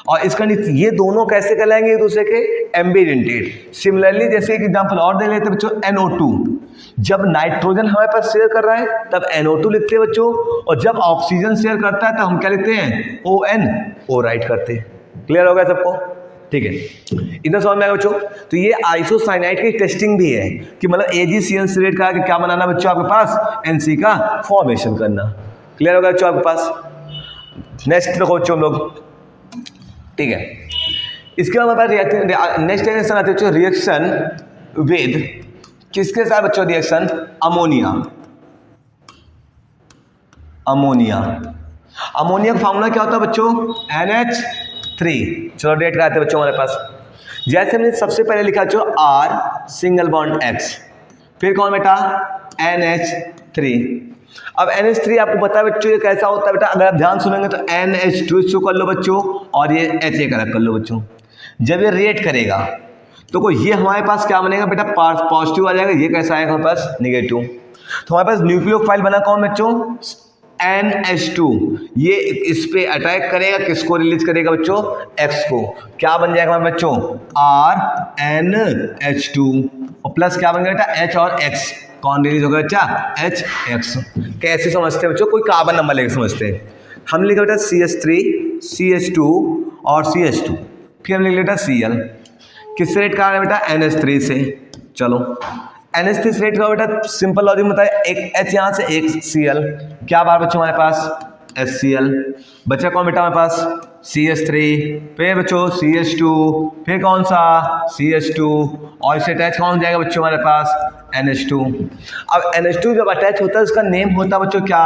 और इसका ये दोनों कैसे कहलाएंगे एक दूसरे के, एम्बीडेंटेट। सिमिलरली जैसे एक एग्जांपल और दे लेते हैं बच्चों, NO2, जब नाइट्रोजन हमारे पास शेयर कर रहा है तब NO2 लिखते हैं बच्चों, और जब ऑक्सीजन शेयर करता है तब हम क्या लिखते हैं, ONO राइट करते हैं। क्लियर हो गया सबको, ठीक है, इतना समझ में आएगा बच्चों। तो ये आइसोसाइनाइड की टेस्टिंग भी है कि मतलब AgCN से रिलेट करके क्या बनाना बच्चों आपके पास, NC का फॉर्मेशन करना। क्लियर हो गया बच्चों आपके पास। नेक्स्ट देखो बच्चों हम लोग, ठीक है। इसके बाद हमारे पास नेक्स्ट रिएक्शन आते बच्चों, रिएक्शन विद किसके साथ बच्चों, रिएक्शन अमोनिया। अमोनिया का फॉर्मूला क्या होता है बच्चों, NH3। चलो डेट का आते बच्चों हमारे पास। जैसे हमने सबसे पहले लिखा बच्चों R सिंगल बॉन्ड X, फिर कौन बेटा NH3। अब NH3 आपको पता है बच्चों ये कैसा होता है बेटा, अगर आप ध्यान सुनेंगे तो NH2 इसको कर लो बच्चों और ये HA अलग कर लो बच्चों। जब ये रिएक्ट करेगा तो ये हमारे पास क्या बनेगा बेटा, पॉजिटिव आ जाएगा, ये कैसा आएगा हमारे पास, निगेटिव। तो हमारे पास न्यूक्लियोफाइल बना कौन बच्चों, NH2। ये इस पे अटैक करेगा, किसको रिलीज करेगा बच्चों, X को। क्या बन जाएगा हमारे बच्चों, RNH2 और प्लस क्या बन गया बेटा, H और X, कौन रिलीज होगा बच्चा, HX। कैसे समझते हैं बच्चों, कोई कार्बन नंबर लेके समझते हैं। हम लिखा बेटा CH3 CH2 और CH2, फिर हम लिख बेटा Cl, किससे रेट का बेटा, NH3 से। चलो NH3 से रेट का बेटा, सिंपल लॉजिक बताए, एक H यहाँ से एक Cl, क्या बार बच्चों हमारे पास HCl, बच्चा कौन बेटा हमारे पास CH3, फिर बच्चों CH2, फिर कौन सा CH2, और इससे अटैच कौन हो जाएगा बच्चों हमारे पास NH2। अब NH2 जब अटैच होता है उसका नेम होता है बच्चों क्या,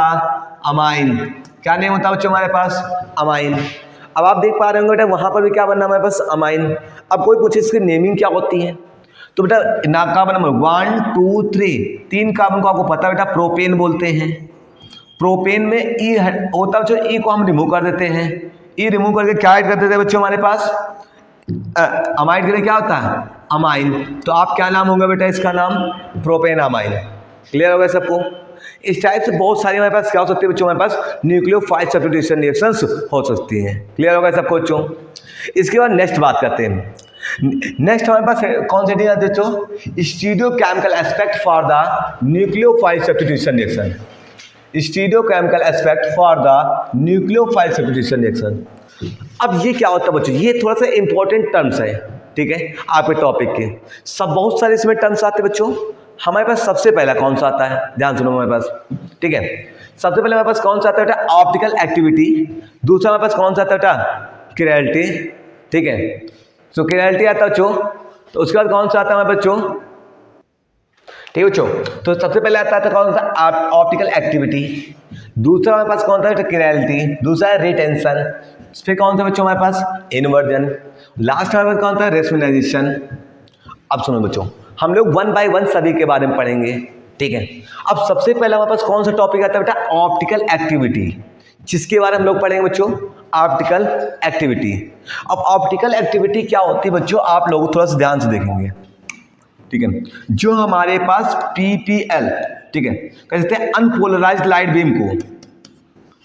अमाइन। क्या नेम होता है बच्चों हमारे पास, अमाइन। अब आप देख पा रहे होंगे बेटा वहाँ पर भी क्या बनना हमारे पास, अमाइन। अब कोई पूछे इसकी नेमिंग क्या होती है, तो तो बेटा ना कार्बन नंबर 1 2 3, 3 कार्बन को आपको पता है बेटा प्रोपेन बोलते हैं। प्रोपेन में ई होता है बच्चों, ई को हम रिमूव कर देते हैं। ई रिमूव करके क्या ऐड कर देते हैं बच्चों हमारे पास, अमाइड करके क्या होता है अमाइन। तो आप क्या नाम होगा बेटा इसका नाम, प्रोपेन अमाइन। क्लियर हो गया सबको। इस टाइप से बहुत सारी हमारे पास क्या हो सकती है बच्चों, हमारे पास न्यूक्लियोफाइल सब्स्टिट्यूशन रिएक्शंस हो सकती हैं। क्लियर हो गया सबको बच्चों। इसके बाद नेक्स्ट बात करते हैं। नेक्स्ट हमारे पास कौन सी आती है बच्चों, stereochemical aspect for the nucleophile substitution reaction. Stereochemical aspect for the nucleophile substitution reaction. अब ये क्या होता है बच्चों, ये थोड़ा सा इंपॉर्टेंट टर्म्स है, ठीक है, आपके टॉपिक के। सब बहुत सारे इसमें टर्म्स आते हैं बच्चों। हमारे पास सबसे पहला कौन सा आता है, ध्यान सुनो हमारे पास, ठीक है। सबसे पहले हमारे पास कौन सा आता है बेटा, ऑप्टिकल एक्टिविटी। दूसरा हमारे पास कौन सा आता है बेटा, किरैलिटी, ठीक है। सो किरैलिटी आता है बच्चों। तो उसके बाद कौन सा आता है हमारे बच्चों, ठीक है बच्चों। तो सबसे पहले आता है कौन सा, ऑप्टिकल एक्टिविटी। दूसरा हमारे पास कौन सा है, किरैलिटी। दूसरा है रिटेंशन। फिर कौन सा बच्चों हमारे पास, इन्वर्जन। लास्ट हमारे पास कौन सा है, रेस्मिनाइजेशन। अब सुनो बच्चों, हम लोग 1 बाय 1 सभी के बारे में पढ़ेंगे, ठीक है। अब सबसे पहला हमारे पास कौन सा टॉपिक आता है बेटा, ऑप्टिकल एक्टिविटी, जिसके बारे में हम लोग पढ़ेंगे बच्चों, ऑप्टिकल एक्टिविटी। अब ऑप्टिकल एक्टिविटी क्या होती है बच्चों, आप लोग थोड़ा सा ध्यान से देखेंगे, ठीक है। जो हमारे पास पीपीएल, ठीक है, कह सकते हैं अनपोलराइज्ड लाइट बीम को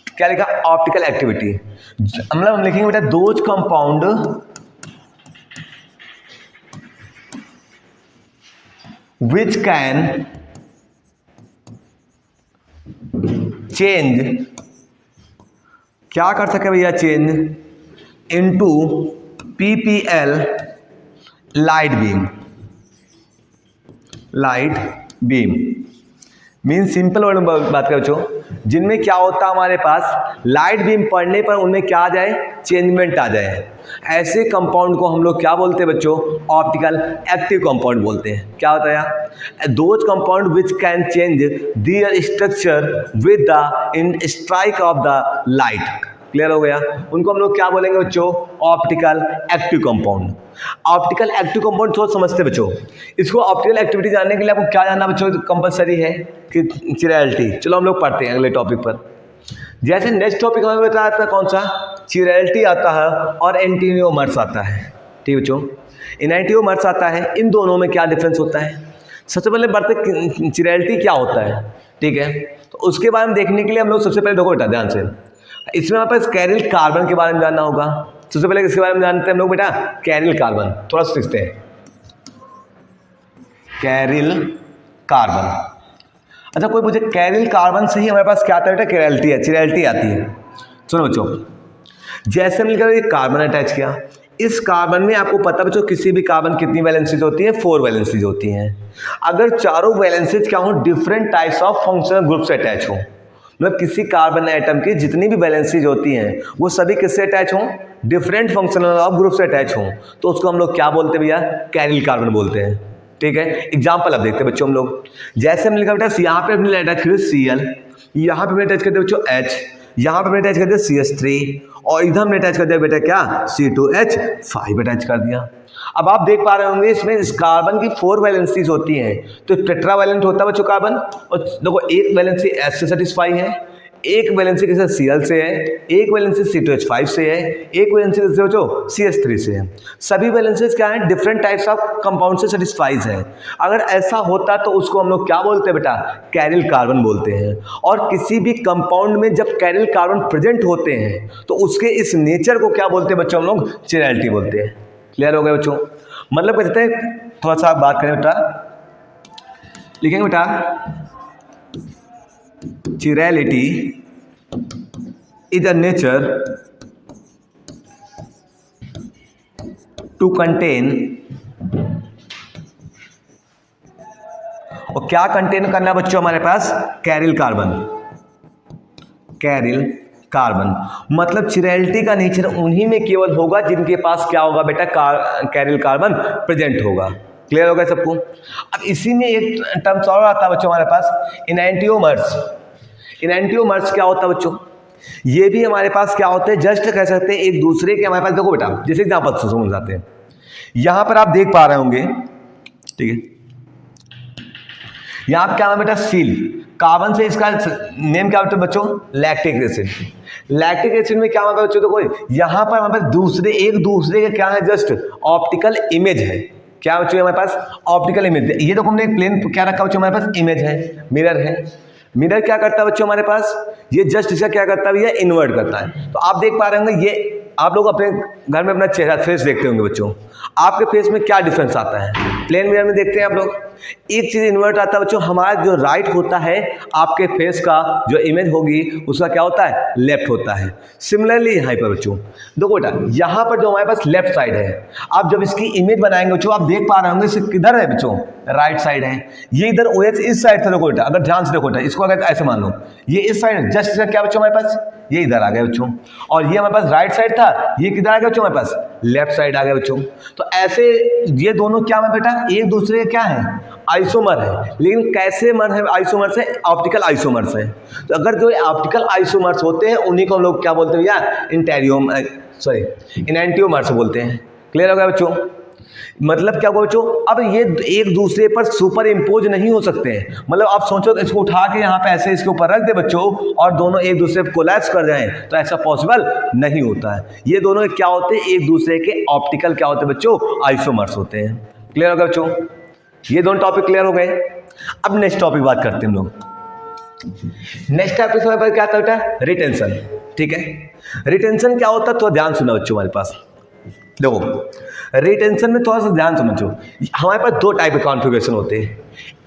क्या लिखा, ऑप्टिकल एक्टिविटी। मतलब हम लिखेंगे बेटा those compound which can change, क्या कर सके भैया, change into PPL light beam. Light beam mean simple word में बात करें बच्चों, जिनमें क्या होता है हमारे पास लाइट बीम पड़ने पर उनमें क्या आ जाए, चेंजमेंट आ जाए। ऐसे कंपाउंड को हम लोग क्या बोलते हैं बच्चों, ऑप्टिकल एक्टिव कंपाउंड बोलते हैं। क्या होता है, those compound which can change their structure with the in strike off the light. Clear हो गया, उनको हम लोग क्या बोलेंगे बच्चों, optical active compound. Optical active compound थोड़ा समझते बच्चों। इसको ऑप्टिकल एक्टिविटी जानने के लिए आपको क्या जानना बच्चों, कंपलसरी है कि चिरैलिटी। चलो हम लोग पढ़ते हैं अगले टॉपिक पर। जैसे नेक्स्ट टॉपिक हमें बताया था कौन सा, चिरैलिटी आता है और एंटीनियोमर्स आता है, ठीक बच्चों। एंटीनियोमर्स आता है, इन दोनों में क्या डिफरेंस होता है। सबसे पहले बढ़ते चिरैलिटी क्या होता है, ठीक है। तो उसके बारे में देखने के लिए हम लोग सबसे पहले देखो बेटा ध्यान से, इसमें हमारे पास कैरिल कार्बन के बारे में जानना होगा। सबसे पहले किसके बारे में जानते हैं हम लोग बेटा, कैरिल कार्बन। थोड़ा सा सीखते हैं, कैरिल कार्बन। अच्छा कोई पूछे कैरिल कार्बन से ही हमारे पास क्या आता है बेटा, किरैलिटी है, चिरैलिटी आती है। सुनो बच्चों, जैसे हम लिखा ये कार्बन अटैच किया, इस कार्बन में आपको पता बच्चों किसी भी कार्बन कितनी वैलेंसीज होती है, 4 वैलेंसीज होती हैं। अगर चारों वैलेंसीज क्या हो, different types of functional group से अटैच हो, मतलब किसी कार्बन एटम की जितनी भी वैलेंसीज होती हैं वो सभी किससे अटैच हों, डिफरेंट फंक्शनल ऑफ ग्रुप से अटैच हों, तो उसको हम लोग क्या बोलते हैं भैया, कैरिल कार्बन बोलते हैं, ठीक है। एग्जाम्पल अब देखते हैं बच्चों हम लोग। जैसे हमने लिखा बेटा यहाँ पे हमने अटैच कर दिया Cl, यहाँ पे हमने अटैच कर दिया बच्चों H, यहाँ पे हमने अटैच कर दिया CH3 और इधर हमने अटैच कर दिया बेटा क्या, C2H5 अटैच कर दिया। अब आप देख पा रहे होंगे इसमें इस कार्बन की 4 वैलेंसीज होती हैं, तो टेट्रावैलेंट होता है बच्चों कार्बन। और देखो एक वैलेंसी H से सेटिस्फाई है, एक वैलेंसी किसी Cl से है, एक वैलेंसी C2H5 से है, एक वैलेंसी किससे बच्चों CH3 से है। सभी वैलेंसीज क्या हैं, डिफरेंट टाइप्स ऑफ कंपाउंड से सेटिस्फाइज हैं। अगर ऐसा होता तो उसको हम लोग क्या बोलते हैं बेटा, कैरिल कार्बन बोलते हैं। और किसी भी कंपाउंड में जब कैरिल कार्बन प्रेजेंट होते हैं तो उसके इस नेचर को क्या बोलते हैं बच्चों, हम लोग चिरैलिटी बोलते हैं। क्लियर हो गया बच्चों, मतलब कहते हैं, थोड़ा सा बात करें बेटा, लिखेंगे बेटा chirality is a nature to contain, और क्या कंटेन करना बच्चों हमारे पास, कैरिल कार्बन। कैरिल कार्बन मतलब चिरैलिटी का नेचर उन्हीं में केवल होगा जिनके पास क्या होगा बेटा, कैरिल कार्बन प्रेजेंट होगा। क्लियर हो गया सबको। अब इसी में एक टर्म्स और आता है बच्चों हमारे पास, इनैंटियोमर्स। इनैंटियोमर्स क्या होता है बच्चों, ये भी हमारे पास क्या होते हैं, जस्ट कह सकते हैं एक दूसरे के हमारे पास, देखो बेटा जैसे एग्जाम्पल से समझ आते हैं। यहाँ पर आप देख पा रहे होंगे ठीक है। यहाँ पे क्या है बेटा, सील, कार्बन से इसका नेम क्या होता है बच्चों, लैक्टिक एसिड। लैक्टिक एसिड में क्या होता है बच्चों, देखो यहाँ पर हमारे पास एक दूसरे के क्या है, जस्ट ऑप्टिकल इमेज है। क्या बच्चों हमारे पास ऑप्टिकल इमेज, ये देखो हमने एक प्लेन क्या रखा बच्चों, हमारे पास इमेज है, मिरर है। मिरर क्या करता है बच्चों हमारे पास, ये जस्ट इसका क्या करता है, ये इन्वर्ट करता है। तो आप देख पा रहे होंगे, ये आप लोग अपने घर में अपना चेहरा फेस देखते होंगे बच्चों, आपके फेस में क्या डिफरेंस आता है, प्लेन मिरर में देखते हैं आप लोग, एक चीज इन्वर्ट आता है बच्चों, हमारा जो राइट होता है आपके फेस का जो इमेज होगी उसका क्या होता है, लेफ्ट होता है। सिमिलरली यहाँ पर बच्चों देखो बेटा, यहाँ पर जो हमारे पास लेफ्ट साइड है, आप जब इसकी इमेज बनाएंगे बच्चों, आप देख पा रहे होंगे इसे किधर है बच्चों, राइट साइड है। ये इधर OH इस साइड से, देखो बेटा अगर ध्यान से देखो बेटा, इसको अगर ऐसे मान लो, ये इस साइड जस्ट इसका क्या बच्चों हमारे पास, ये इधर आ गया बच्चों, और ये हमारे पास राइट साइड था, ये किधर आ गया बच्चों हमारे पास, लेफ्ट साइड आ गया बच्चों। तो ऐसे ये दोनों क्या है बेटा, एक दूसरे के क्या है, आइसोमर है। लेकिन कैसे मर है आइसोमर से, ऑप्टिकल आइसोमर्स है। तो अगर जो ऑप्टिकल आइसोमर्स होते हैं उन्हीं को हम लोग क्या बोलते हैं भैया, इनैंटियोमर्स बोलते हैं। क्लियर हो गया बच्चों, मतलब क्या बच्चों, अब ये एक दूसरे पर सुपर इम्पोज नहीं हो सकते हैं। मतलब आप सोचो इसको उठा के यहाँ पे ऐसे इसके ऊपर रख दे बच्चों, और दोनों एक दूसरे पर कोलैप्स कर जाएं, तो ऐसा पॉसिबल नहीं होता है। ये दोनों क्या होते हैं, एक दूसरे के ऑप्टिकल क्या होते हैं बच्चों, आइसोमर्स होते हैं। क्लियर हो गया बच्चों, ये दोनों टॉपिक क्लियर हो गए। अब नेक्स्ट टॉपिक बात करते हैं हम लोग। नेक्स्ट टॉपिक हमारे पास क्या था बेटा, रिटेंशन। ठीक है, रिटेंशन क्या होता है, तो ध्यान सुना बच्चों, हमारे पास देखो रिटेंशन में थोड़ा सा ध्यान समझो। हमारे पास दो टाइप के कॉन्फ़िगरेशन होते हैं,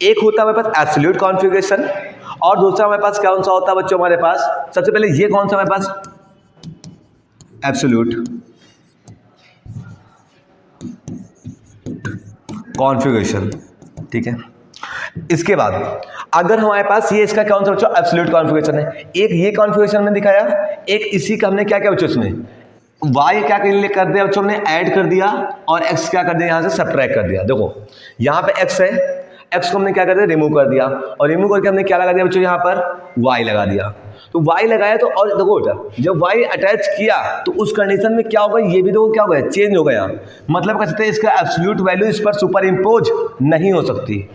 एक होता है हमारे पास एब्सोल्यूट कॉन्फ़िगरेशन, और दूसरा हमारे पास कौन सा होता है बच्चों, हमारे पास सबसे पहले ये कौन सा हमारे पास, एब्सोल्यूट कॉन्फ़िगरेशन। ठीक है, इसके बाद अगर हमारे पास ये इसका कौन सा बच्चों, एब्सोल्यूट कॉन्फ़िगरेशन है, एक ये कॉन्फ़िगरेशन में दिखाया, एक इसी का हमने क्या क्या बच्चों, इसमें y क्या कर दिया बच्चों, हमने ऐड कर दिया, और x क्या कर दिया, यहाँ से सब्ट्रैक्ट कर दिया। देखो यहाँ पे x है, x को हमने क्या कर दिया, रिमूव कर दिया, और रिमूव करके हमने क्या लगा दिया बच्चों, यहाँ पर y लगा दिया। तो y लगाया तो, और देखो बेटा जब y अटैच किया तो उस कंडीशन में क्या होगा, ये भी देखो क्या होगा, चेंज हो गया। मतलब कह सकते हैं इसका एब्सोल्यूट वैल्यू इस पर सुपर इम्पोज नहीं हो सकती।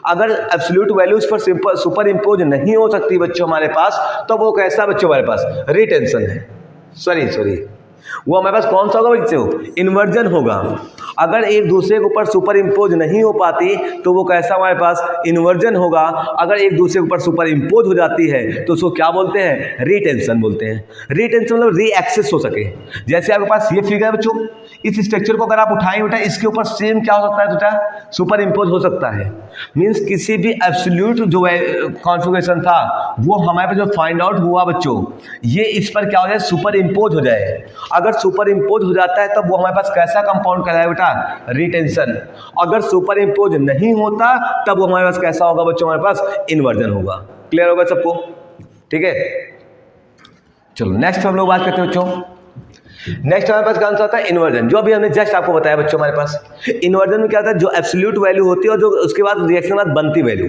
अगर एब्सोल्यूट वैल्यू इस पर सुपर इम्पोज नहीं हो सकती बच्चों हमारे पास, तो वो कैसा बच्चों हमारे पास, रिटेंशन है। सॉरी वो हमारे पास कौन सा होगा बच्चों, इन्वर्जन होगा। अगर एक दूसरे के ऊपर सुपर इम्पोज नहीं हो पाती तो वो कैसा हमारे पास, इन्वर्जन होगा। अगर एक दूसरे के ऊपर सुपर इम्पोज हो जाती है तो उसको क्या बोलते हैं, रिटेंशन बोलते हैं। रिटेंशन मतलब रीएक्सेस हो सके। जैसे आपके पास ये फिगर है बच्चों, इस स्ट्रक्चर को अगर आप उठाएं बेटा, इसके ऊपर सेम क्या हो सकता है बेटा, सुपर इम्पोज हो सकता है। मीन्स किसी भी एब्सोल्यूट जो कॉन्फ़िगरेशन था वो हमारे पास जो फाइंड आउट हुआ बच्चों, ये इस पर क्या हो जाए, सुपर इम्पोज हो जाए। अगर सुपर इम्पोज हो जाता है तब वो हमारे पास कैसा कंपाउंड कहलाएगा बेटा, रिटेंशन। अगर सुपर इम्पोज नहीं होता तब वो हमारे पास कैसा होगा बच्चों, हमारे पास इन्वर्जन होगा। क्लियर होगा सबको, ठीक है। चलो नेक्स्ट हम लोग बात करते हैं बच्चों। नेक्स्ट हमारे पास कौन सा होता है, इन्वर्जन, जो अभी हमने जस्ट आपको बताया बच्चों। हमारे पास इन्वर्जन में क्या होता है, जो एब्सोल्यूट वैल्यू होती है और जो उसके बाद रिएक्शन के बाद बनती वैल्यू,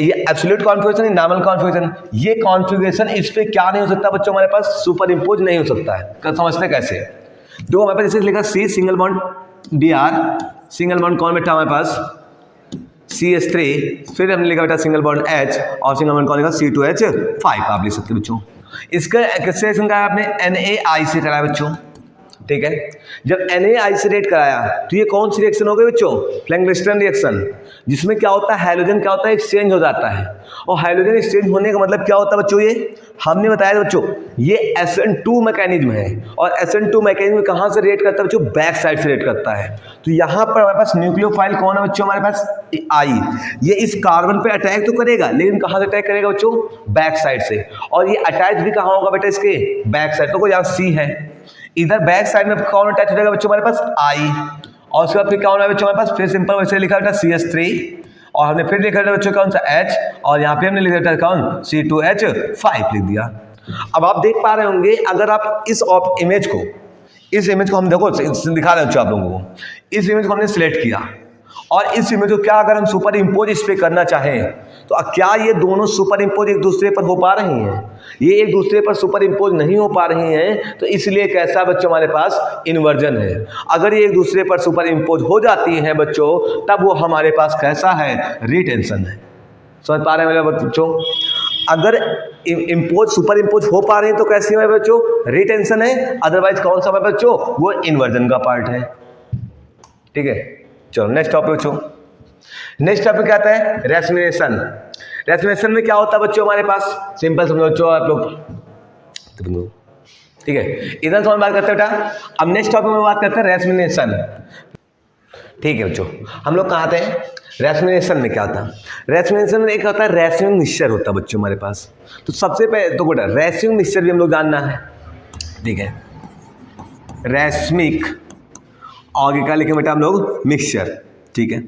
ये एब्सोल्यूट कॉन्फ़िगरेशन, नॉर्मल कॉन्फ़िगरेशन। ये कॉन्फ़िगरेशन इस पे क्या नहीं हो सकता बच्चों, हमारे पास सुपर इम्पोज नहीं हो सकता है। समझते कैसे, जो हमारे पास जैसे लिखा C single bond Br, single bond कौन बैठा हमारे पास, CH3, फिर हमने लिखा बेटा सिंगल बॉन्ड H, और सिंगल बॉन्ड कौन लिखा, C2H5 आप लिख सकते बच्चों। इसका किससे रिएक्शन कराया आपने, NaI से कराया बच्चों। ठीक है, जब NaI से रेट कराया तो ये कौन सी रिएक्शन हो गई बच्चों, फ्लैंग-क्लिस्टन रिएक्शन, जिसमें क्या होता है, हाइड्रोजन क्या होता है, एक्सचेंज हो जाता है। और हाइड्रोजन एक्सचेंज होने का मतलब क्या होता है बच्चों, ये हमने बताया था बच्चों, ये SN2 मैकेनिज्म है। और SN2 मैकेनिज्म कहाँ से रेट करता है बच्चों, बैक साइड से रेट करता है। तो यहाँ पर हमारे पास न्यूक्लियोफाइल कौन है बच्चों, हमारे पास I। ये इस कार्बन पे अटैक तो करेगा, लेकिन कहाँ से अटैक करेगा बच्चों, बैक साइड से। और ये अटैच भी कहाँ होगा बेटा, इसके बैक साइड। तो यहाँ C है, इधर बैक साइड में कौन अटैच हो जाएगा बच्चों, हमारे पास I। और उसके बाद फिर क्या होना है बच्चों, हमारे पास फिर सिंपल वैसे लिखा बेटा CH3, और हमने फिर लिखा था बच्चों कौन सा H, और यहाँ पे हमने लिखा था कौन, C2H5 लिख दिया। अब आप देख पा रहे होंगे, अगर आप इस इमेज को हम देखो दिखा रहे बच्चों आप लोगों को, इस इमेज को हमने सिलेक्ट किया, और इस इमेज को क्या अगर हम सुपर इम्पोज इस पर करना चाहें तो क्या ये दोनों सुपर इम्पोज एक दूसरे पर हो पा रही हैं? ये एक दूसरे पर सुपर इम्पोज नहीं हो पा रही हैं, तो इसलिए कैसा बच्चों हमारे पास इन्वर्जन है। अगर ये एक दूसरे पर सुपर इम्पोज हो जाती हैं बच्चों, तब वो हमारे पास कैसा है? रिटेंशन है। समझ पा रहे हैं मेरे बच्चों? अगर इम्पोज सुपर इम्पोज हो पा रही है तो कैसी है बच्चों? रिटेंशन है। अदरवाइज कौन सा है बच्चों? वो इन्वर्जन का पार्ट है। ठीक है, चलो नेक्स्ट टॉपिक बच्चों। नेक्स्ट टॉपिक क्या आता है? रेस्पिरेशन। रेस्पिरेशन में क्या होता है बच्चों हमारे पास? सिंपल समझो बच्चों आप लोग, ठीक है, इधर समझ बात करते हैं बेटा। अब नेक्स्ट टॉपिक में बात करते हैं रेस्पिरेशन। ठीक है बच्चों, हम लोग कहाँ आते हैं? रेस्पिरेशन में क्या होता है? रेस्पिरेशन में एक होता है रेसिंग मिक्सचर होता है बच्चों हमारे पास। तो सबसे पहले तो बेटा रेसिंग मिक्सचर भी हम लोग जानना है। ठीक है, रेस्मिक, आगे क्या लिखे बेटा हम लोग? मिक्सचर। ठीक है,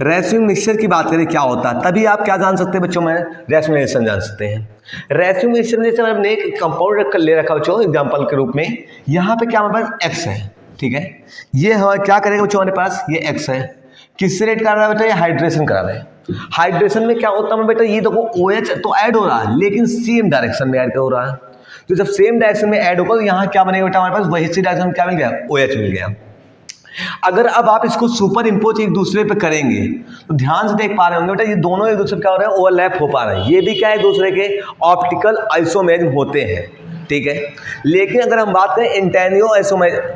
रेसिंग मिक्सचर की बात करें क्या होता है, तभी आप क्या जान सकते हैं बच्चों में? रेस्पिरेशन जान सकते हैं। रेसिंग मिक्सचर में जैसे हमने एक कंपाउंड ले रखा बच्चों एग्जाम्पल के रूप में, यहाँ पे क्या हमारे पास एक्स है। ठीक है, ये हमारा क्या करेगा बच्चों हमारे पास? ये एक्स है। किससे रेट करा रहा है बेटा? ये हाइड्रेशन करा रहा है। हाइड्रेशन में क्या होता है बेटा? ये देखो OH तो ऐड हो रहा है, लेकिन सेम डायरेक्शन में ऐड हो रहा है। तो जब सेम डायरेक्शन में ऐड होगा तो यहाँ क्या बनेगा बेटा हमारे पास? वही सी डायरेक्शन में क्या मिल गया? OH मिल गया। अगर अब आप इसको सुपर इम्पोज एक दूसरे पे करेंगे तो ध्यान से देख पा रहे होंगे बेटा, ये दोनों एक दूसरे पे क्या हो रहे हैं? ओवरलैप हो पा रहे हैं। ये भी क्या है? एक दूसरे के ऑप्टिकल आइसोमेरिज्म होते हैं। ठीक है, लेकिन अगर हम बात करें एनेंटियो आइसोमेरिज्म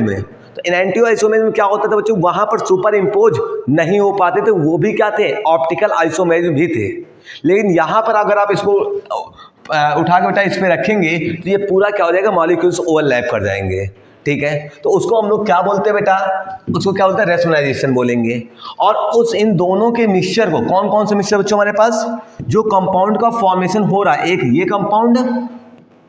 में, तो एनेंटियो आइसोमेरिज्म में क्या होता था बच्चों? वहां पर सुपर इम्पोज नहीं हो पाते थे, वो भी क्या थे? ऑप्टिकल आइसोमेरिज्म भी थे। लेकिन यहाँ पर अगर आप इसको उठा के बेटा इस पे रखेंगे तो ये पूरा क्या हो जाएगा? मॉलिक्यूल्स ओवरलैप कर जाएंगे। ठीक है, तो उसको हम लोग क्या बोलते हैं बेटा? उसको क्या बोलते हैं? रेशनलाइजेशन बोलेंगे। और उस इन दोनों के मिक्सचर को, कौन कौन से मिक्सचर बच्चों हमारे पास? जो कंपाउंड का फॉर्मेशन हो रहा है, एक ये कंपाउंड,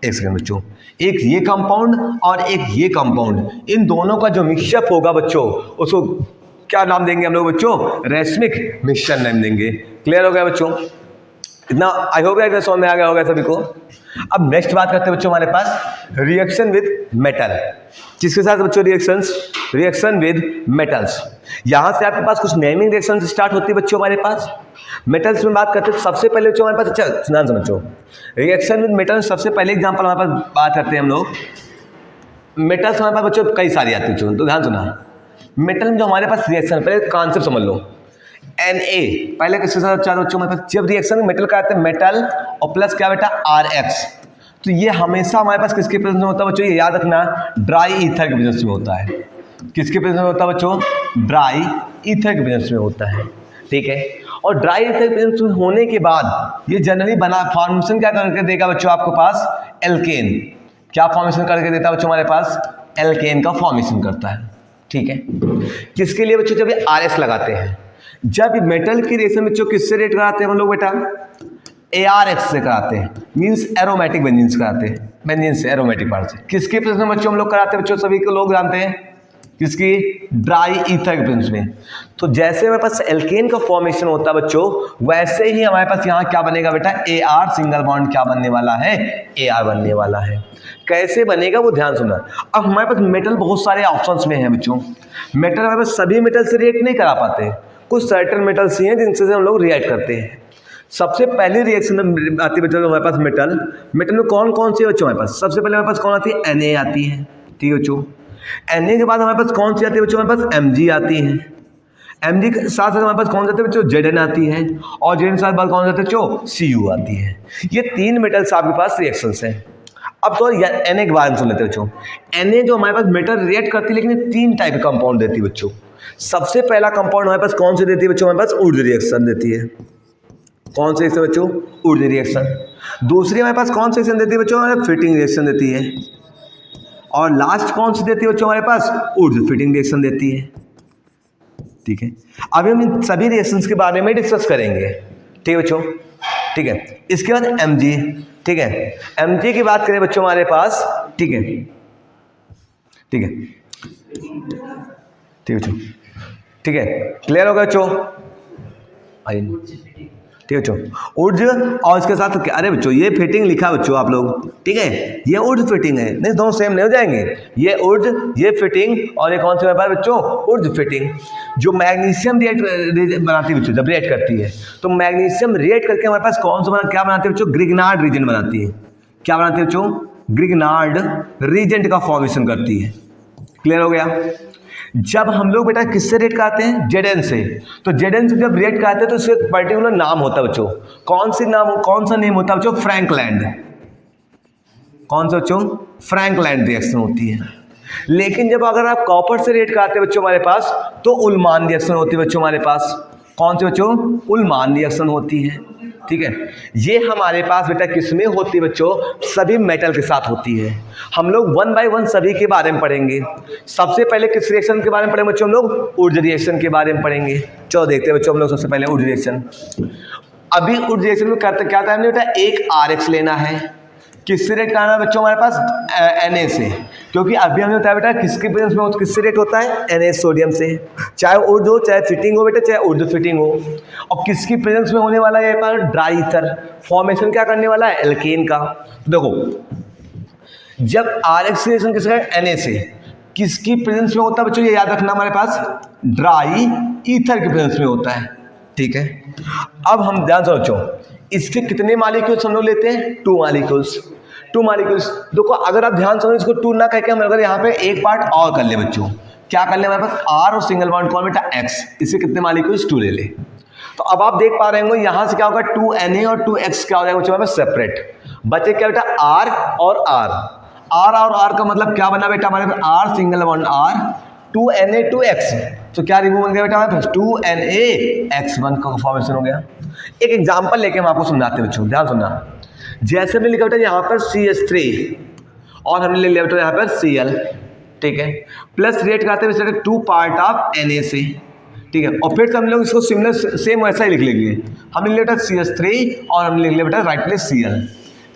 एक सेकंड बच्चों, एक ये कंपाउंड और एक ये कंपाउंड, इन दोनों का जो मिक्सचर होगा बच्चों, उसको क्या नाम देंगे हम लोग बच्चों? रेशमिक मिक्सचर नाम देंगे। क्लियर हो गया बच्चों? इतना आई होप यार समझ में आ गया होगा सभी को। अब नेक्स्ट बात करते हैं बच्चों हमारे पास रिएक्शन विद मेटल। किसके साथ बच्चों? Reaction with metals. यहां से आपके पास कुछ नेमिंग रिएक्शन स्टार्ट होती है बच्चों हमारे पास। मेटल्स में बात करते हैं सबसे पहले बच्चों हमारे पास, अच्छा ध्यान समझो, रिएक्शन विद मेटल्स सबसे पहले एग्जाम्पल हमारे पास बात करते हैं हम लोग। मेटल्स हमारे पास बच्चों कई सारी आती है, तो ध्यान सुना। मेटल में जो हमारे पास रिएक्शन, पहले कॉन्सेप्ट समझ लो। Na पहले किसके साथ चार बच्चों में? जब रिएक्शन में मेटल का आते हैं मेटल और प्लस क्या बेटा? RX, तो ये हमेशा हमारे पास किसके प्रेजेंस में होता है बच्चों? ये याद रखना, ड्राई ईथर के प्रेजेंस में होता है। किसके प्रेजेंस में होता है बच्चों? ड्राई ईथर के प्रेजेंस में होता है। ठीक है, और ड्राई ईथर के प्रेजेंस में होने के बाद ये जनरली बना फॉर्मेशन क्या करके देगा बच्चों आपके पास? एल्केन। क्या फॉर्मेशन करके देता है बच्चों हमारे पास? एल्केन का फॉर्मेशन करता है। ठीक है, किसके लिए बच्चों? जब ये RS लगाते हैं, जब मेटल की रिएक्शन बच्चों किससे रेट कराते हैं हम लोग बेटा? ARX से कराते हैं, मींस एरोमेटिक बेंजीन से कराते हैं, बेंजीन से एरोमेटिक पार्ट से। किसके प्रेजेंस में बच्चों हम लोग कराते हैं बच्चों? सभी को लोग जानते हैं किसकी? ड्राई ईथर के प्रेजेंस में। तो जैसे हमारे पास एल्केन का फॉर्मेशन होता है बच्चों, वैसे ही हमारे पास यहाँ क्या बनेगा बेटा? AR सिंगल बॉन्ड क्या बनने वाला है? AR बनने वाला है। कैसे बनेगा वो ध्यान सुनना। अब हमारे पास मेटल बहुत सारे ऑप्शंस में है बच्चों। मेटल हमारे पास सभी मेटल से रिएक्ट नहीं करा पाते, कुछ सर्टेन मेटल्स ही हैं जिनसे हम लोग रिएक्ट करते हैं। सबसे पहली रिएक्शन आती है बच्चों हमारे पास मेटल। मेटल में कौन कौन सी बच्चों हमारे पास? सबसे पहले हमारे पास कौन आती है? Na आती है। ठीक है बच्चों, Na के बाद हमारे पास कौन सी आती है बच्चों? हमारे पास Mg आती है। Mg के साथ साथ हमारे पास कौन आते हैं बच्चों? Zn आती है। और Zn के साथ बाद कौन आते हैं बच्चों? Cu आती है। ये तीन मेटल्स आपके पास रिएक्शंस हैं। अब तो Na के बारे में सुन लेते हैं बच्चों। Na जो हमारे पास मेटल रिएक्ट करती है, लेकिन तीन टाइप का कंपाउंड देती है बच्चों। सबसे पहला कंपाउंड हमारे पास कौन सी देती है बच्चों? हमारे पास ऊर्जा रिएक्शन देती है। कौन सी रिएक्शन बच्चों? ऊर्जा रिएक्शन। दूसरी हमारे पास कौन सी रिएक्शन देती है बच्चों? हमारे फिटिंग रिएक्शन देती है। और लास्ट कौन सी देती है बच्चों? हमारे पास ऊर्जा फिटिंग रिएक्शन देती है। ठीक है, अभी हम इन सभी रिएक्शंस के बारे में डिस्कस करेंगे। ठीक है बच्चों, ठीक है। इसके बाद Mg। ठीक है, Mg की बात करें बच्चों हमारे पास, ठीक है, ठीक है, ठीक है बच्चों, ठीक है, क्लियर होगा बच्चों? ठीक ठीक है बच्चों, ऊर्ज और इसके साथ अरे बच्चों ये फिटिंग लिखा है बच्चों आप लोग, ठीक है, ये ऊर्ज फिटिंग है, नहीं दोनों सेम नहीं हो जाएंगे, ये ऊर्ज ये फिटिंग और ये कौन से व्यापार बच्चों, ऊर्ज फिटिंग। जो मैग्नीशियम रिएक्ट बनाती है बच्चों, जब रिएक्ट करती है तो मैग्नीशियम रिएक्ट करके हमारे पास कौन सा क्या बनाती है बच्चों, ग्रिग्नार्ड रीजन बनाती है। क्या बनाती है बच्चों, ग्रिग्नार्ड रीजन का फॉर्मेशन करती है। क्लियर हो गया। जब हम लोग बेटा किससे रिएक्ट करते हैं, जेडन से, तो जेडन से जब रिएक्ट करते हैं तो उसका एक पर्टिकुलर नाम होता है बच्चों, कौन सा नेम होता है बच्चों, फ्रैंकलैंड। कौन सा बच्चों, फ्रैंकलैंड रिएक्शन होती है। लेकिन जब अगर आप कॉपर से रिएक्ट करते हैं बच्चों हमारे पास, तो उल्मान रिएक्शन होती है बच्चों हमारे पास। कौन से बच्चों, उल्मान रिएक्शन होती है। ठीक है, ये हमारे पास बेटा किसमें होती है बच्चों, सभी मेटल के साथ होती है। हम लोग 1 बाय 1 सभी के बारे में पढ़ेंगे। सबसे पहले किस रिएक्शन के बारे में पढ़ेंगे बच्चों, हम लोग ऊर्ज रिएक्शन के बारे में पढ़ेंगे। चलो देखते हैं बच्चों हम लोग सबसे पहले ऊर्ज रिएक्शन। अभी ऊर्ज रिएक्शन में करते क्या था हमने बेटा, एक RX लेना है। किससे रेट करना है बच्चों हमारे पास, Na से, क्योंकि अभी हमने बताया बेटा किसके प्रेजेंस में किससे रेट होता है, Na सोडियम से। चाहे ऊर्ज हो, चाहे फिटिंग हो बेटा, चाहे ऊर्ज फिटिंग हो। और किसकी प्रेजेंस में होने वाला है पर ड्राई ईथर फॉर्मेशन क्या करने वाला है, एल्केन का। तो देखो जब RX रिएक्शन किसका है, Na से, किसकी प्रेजेंस में होता है बच्चों, ये याद रखना हमारे पास ड्राई ईथर के प्रेजेंस में होता है। ठीक है, अब हम ध्यान से बच्चों इसके कितने मॉलिक्यूल्स हम लोग लेते हैं, 2 मॉलिक्यूल्स। 2 मॉलिक्यूल्स देखो, अगर आप ध्यान से इसको 2 ना कह के हम अगर यहाँ पे एक पार्ट और कर ले बच्चों, क्या कर ले हमारे पास R और सिंगल बॉन्ड कौन बेटा X, इससे कितने मॉलिक्यूल्स 2 ले ले। तो अब आप देख पा रहे होंगे यहाँ से क्या होगा, 2Na और 2X क्या हो जाएगा बच्चों हमारे पास सेपरेट, बचे क्या बेटा R और R का मतलब क्या बना बेटा हमारे पास, R single bond R, 2Na 2X, तो क्या रिमूव हो गया बेटा हमारे पास 2Na X1 का फॉर्मेशन हो गया। एक एग्जांपल लेके हम आपको समझाते हैं बच्चों, ध्यान सुनना। जैसे हमने लिखा बेटा यहाँ पर CH3 और हमने ले लिया बेटा यहाँ पर Cl, ठीक है, प्लस रिएक्ट करते हैं 2 पार्ट ऑफ Na से, ठीक है, और फिर हम लोग इसको सिमिलर सेम वैसा ही लिख लेंगे। हमने लिया बेटा CH3 और हमने लिख लिया बेटा राइट प्लेस Cl।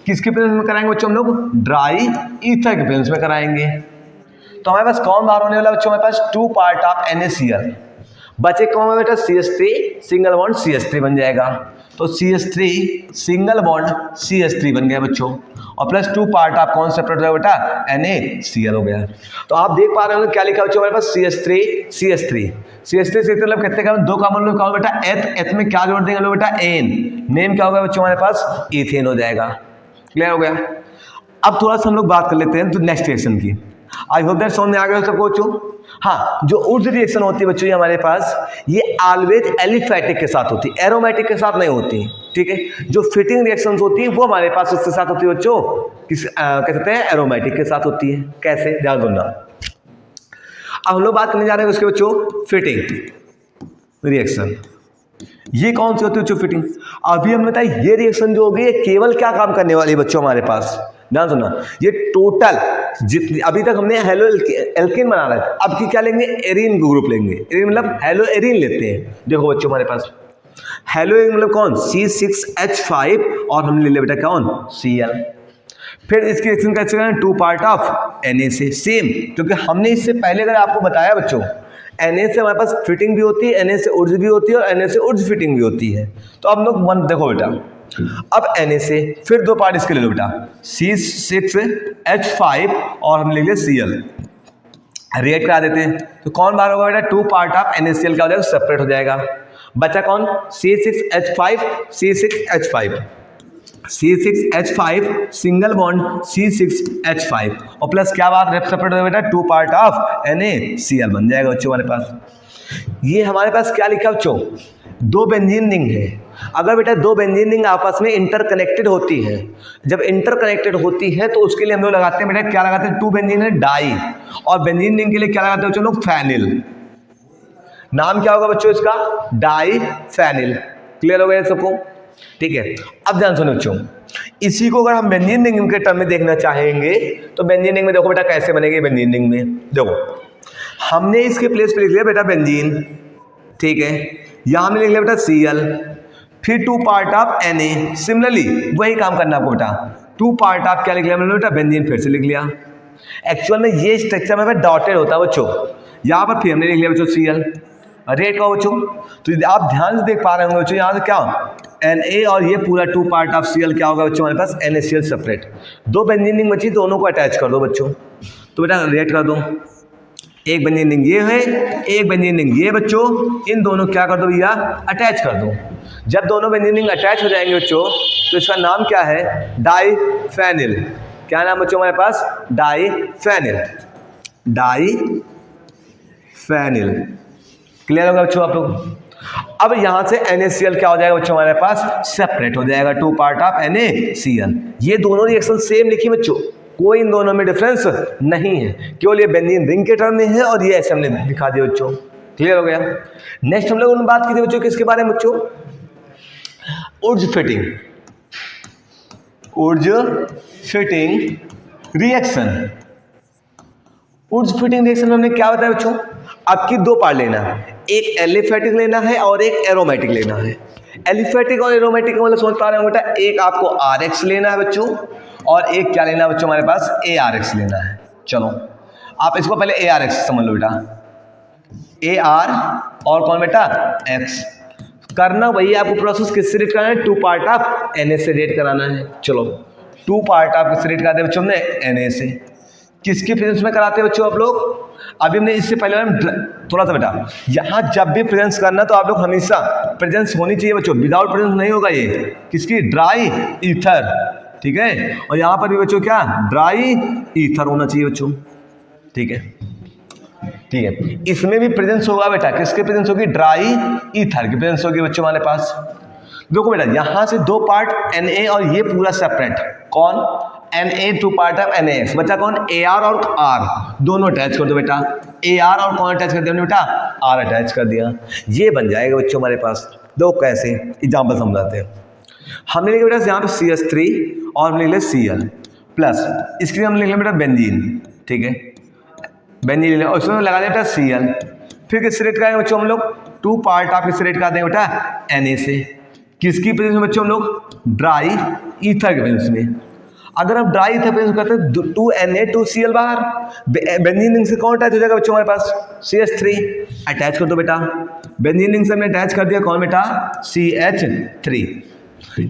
किसके प्रेजेंस में कराएंगे बच्चों हम लोग, ड्राई ईथर के प्रेजेंस में कराएंगे। तो हमारे पास कौन बाहर होने वाला बच्चों, हमारे पास 2 पार्ट ऑफ NaCl, बचे कौन है बेटा CH3 सिंगल बॉन्ड CH3 बन जाएगा। तो CH3 सिंगल बॉन्ड CH3 बन गया बच्चों, और प्लस 2 पार्ट ऑफ कौन सेपरेट हो बेटा, NaCl हो गया। तो आप देख पा रहे होंगे क्या लिखा बच्चों हमारे पास, CH3 से मतलब कितने का, 2 का मतलब क्या होगा बेटा एथ में क्या जोड़ देंगे लोग बेटा, एन, नेम क्या होगा बच्चों हमारे पास, इथेन हो जाएगा। क्लियर हो गया। अब थोड़ा सा हम लोग बात कर लेते हैं तो नेक्स्ट रिएक्शन की। आई होप दैट समझ में आ गया सबको बच्चों। हाँ, जो ऊर्ज रिएक्शन होती है बच्चों ये हमारे पास, ये ऑलवेज एलिफैटिक के साथ होती है, एरोमेटिक के साथ नहीं होती। ठीक है, जो फिटिंग रिएक्शंस होती है वो हमारे पास इसके साथ होती है बच्चों, कह सकते हैं एरोमेटिक के साथ होती है। कैसे, ध्यान सुनना। अब हम लोग बात करने जा रहे हैं उसके बच्चों फिटिंग रिएक्शन। ये कौन सी होती है बच्चों, फिटिंग। अभी हमने बताया ये रिएक्शन जो होगी ये केवल क्या काम करने वाली है बच्चों हमारे पास, ध्यान सुनना। ये टोटल जितनी अभी तक हमने हेलो एल्केन बना रहे थे, अब की क्या लेंगे, एरीन ग्रुप लेंगे। एरीन मतलब हेलो एरीन लेते हैं। देखो बच्चों हमारे पास हेलो एरीन मतलब कौन, C6H5 और हमने ले लिया बेटा कौन, Cl। फिर इसकी रिएक्शन कैसे करें, 2 पार्ट ऑफ Na से, सेम, क्योंकि हमने इससे पहले अगर आपको बताया बच्चों Na से हमारे पास फिटिंग भी होती है, Na से ऊर्ज भी होती है, और Na से ऊर्ज फिटिंग भी होती है। तो अब लोग वन देखो बेटा, अब Na से फिर 2 पार्ट इसके ले लो बेटा, C6H5 और हम ले लिया Cl, रिएक्ट करा देते हैं। तो कौन बाहर होगा बेटा, 2 पार्ट ऑफ NaCl क्या हो जाएगा, सेपरेट हो जाएगा। बचा कौन, C6H5 सिंगल बॉन्ड C6H5 और प्लस क्या बात सेपरेट हो बेटा, 2 पार्ट ऑफ NaCl बन जाएगा बच्चों हमारे पास। ये हमारे पास क्या लिखा बच्चों, 2 बेंजीन रिंग है। अगर बेटा 2 बेंजीन रिंग आपस में इंटरकनेक्टेड होती है, जब इंटरकनेक्टेड होती है तो उसके लिए हम लोग लगाते हैं बेटा, क्या लगाते हैं, 2 बेंजीन है डाई, और बेंजीन रिंग के लिए क्या लगाते हैं बच्चों लोग, फेनिल। नाम क्या होगा बच्चों इसका, डाई फेनिल। क्लियर हो गया सबको, ठीक है। अब ध्यान सुनो बच्चों, इसी को अगर हम बेंजीन रिंग के टर्म में देखना चाहेंगे तो बेंजीन रिंग में देखो बेटा कैसे बनेगी। बेंजीन रिंग में देखो हमने इसके प्लेस पे लिख लिया बेटा बेंजीन, ठीक है, यहां में लिख लिया बेटा Cl, फिर 2 पार्ट ऑफ Na। सिमिलरली वही काम करना आपको बेटा, 2 पार्ट ऑफ क्या लिख लिया मैंने बेटा, बेंजीन, फिर से लिख लिया। एक्चुअल में ये स्ट्रक्चर में डॉटेड होता है बच्चों, यहाँ पर फिर हमने लिख लिया बच्चों Cl, रेट का बच्चों। तो आप ध्यान से देख पा रहे होंगे बच्चों, यहाँ से क्या Na और ये पूरा 2 पार्ट ऑफ Cl क्या होगा बच्चों हमारे पास NaCl सेपरेट। दो बेंजीन रिंग बची, दोनों को अटैच कर दो बच्चों। तो बेटा रिएक्ट कर दो, एक बेंजीन रिंग ये है, एक बेंजीन रिंग ये बच्चों, इन दोनों क्या कर दो भैया अटैच कर दो। जब दोनों बेंजीन रिंग अटैच हो जाएंगे बच्चों तो इसका नाम क्या है डाइफेनिल। क्या नाम बच्चों हमारे पास डाइफेनिल, डाइफेनिल। क्लियर होगा बच्चों आप लोग। अब यहां से NaCl क्या हो जाएगा बच्चों हमारे पास सेपरेट हो जाएगा, 2 पार्ट ऑफ NaCl। ये दोनों रिएक्शन सेम लिखी बच्चों, कोई इन दोनों में डिफरेंस नहीं है, केवल ये बेंजीन रिंग के टर्म में है और ये ऐसे हमने दिखा दिया बच्चों। क्लियर हो गया। नेक्स्ट हम लोग बात की थी बच्चों किसके बारे में बच्चों, उर्ज फिटिंग, उर्ज फिटिंग रिएक्शन। उर्ज फिटिंग रिएक्शन में हमने क्या बताया बच्चों, आपकी 2 पार्ट लेना है, एक एलिफेटिक लेना है और एक एरोमेटिक लेना है। एलिफेटिक और एरोमेटिक मतलब समझ पा रहे हो बेटा, एक आपको RX लेना है बच्चों और एक क्या लेना है बच्चों हमारे पास ARX लेना है। चलो आप इसको पहले ARX समझ लो बेटा, AR और कौन बेटा X। करना वही आपको प्रोसेस किससे रेट कराना है, 2 पार्ट ऑफ Na से रेट कराना है। चलो 2 पार्ट ऑफ किससे रेट कराते हैं बच्चों हमने Na से। किसके प्रेजेंस में कराते हैं बच्चों आप लोग, अभी हमने इससे पहले थोड़ा सा बेटा, यहाँ जब भी प्रेजेंस करना तो आप लोग हमेशा प्रेजेंस होनी चाहिए बच्चों, विदाउट प्रेजेंस नहीं होगा ये, किसकी ड्राई ईथर, ठीक है। और यहाँ पर भी बच्चों क्या ड्राई ईथर होना चाहिए बच्चों, ठीक है, ठीक है। इसमें भी प्रेजेंस होगा बेटा, किसके प्रेजेंस होगी ड्राई ईथर की प्रेजेंस होगी बच्चों हमारे पास। देखो बेटा यहाँ से 2 पार्ट Na और ये पूरा सेपरेट, कौन Na 2 पार्ट ऑफ NaX, बचा कौन AR और R, दोनों अटैच कर दो बेटा। AR और कौन अटैच कर दिया बेटा R अटैच कर दिया, ये बन जाएगा बच्चों हमारे पास। दो कैसे एग्जाम्पल समझाते हैं। हमने लिखा बेटा यहाँ पे CH3 और हमने लिखा Cl प्लस, इसके लिए हमने लिखा बेटा बेंजीन, ठीक है, बेंजीन ले लिया और उसमें लगा दिया बेटा Cl। फिर किससे रेट कराएंगे बच्चों हम लोग, 2 पार्ट ऑफ किससे रेट कराते हैं बेटा Na से। किसकी प्रेजेंस में बच्चों हम लोग ड्राई ईथर के प्रेजेंस में। अगर आप ड्राई ईथर प्रेजेंस करते हैं 2Na 2Cl बाहर, बेंजीन रिंग से कौन अटैच हो जाएगा बच्चों हमारे पास CH3, अटैच कर दो बेटा। बेंजीन रिंग से हमने अटैच कर दिया कौन बेटा CH3।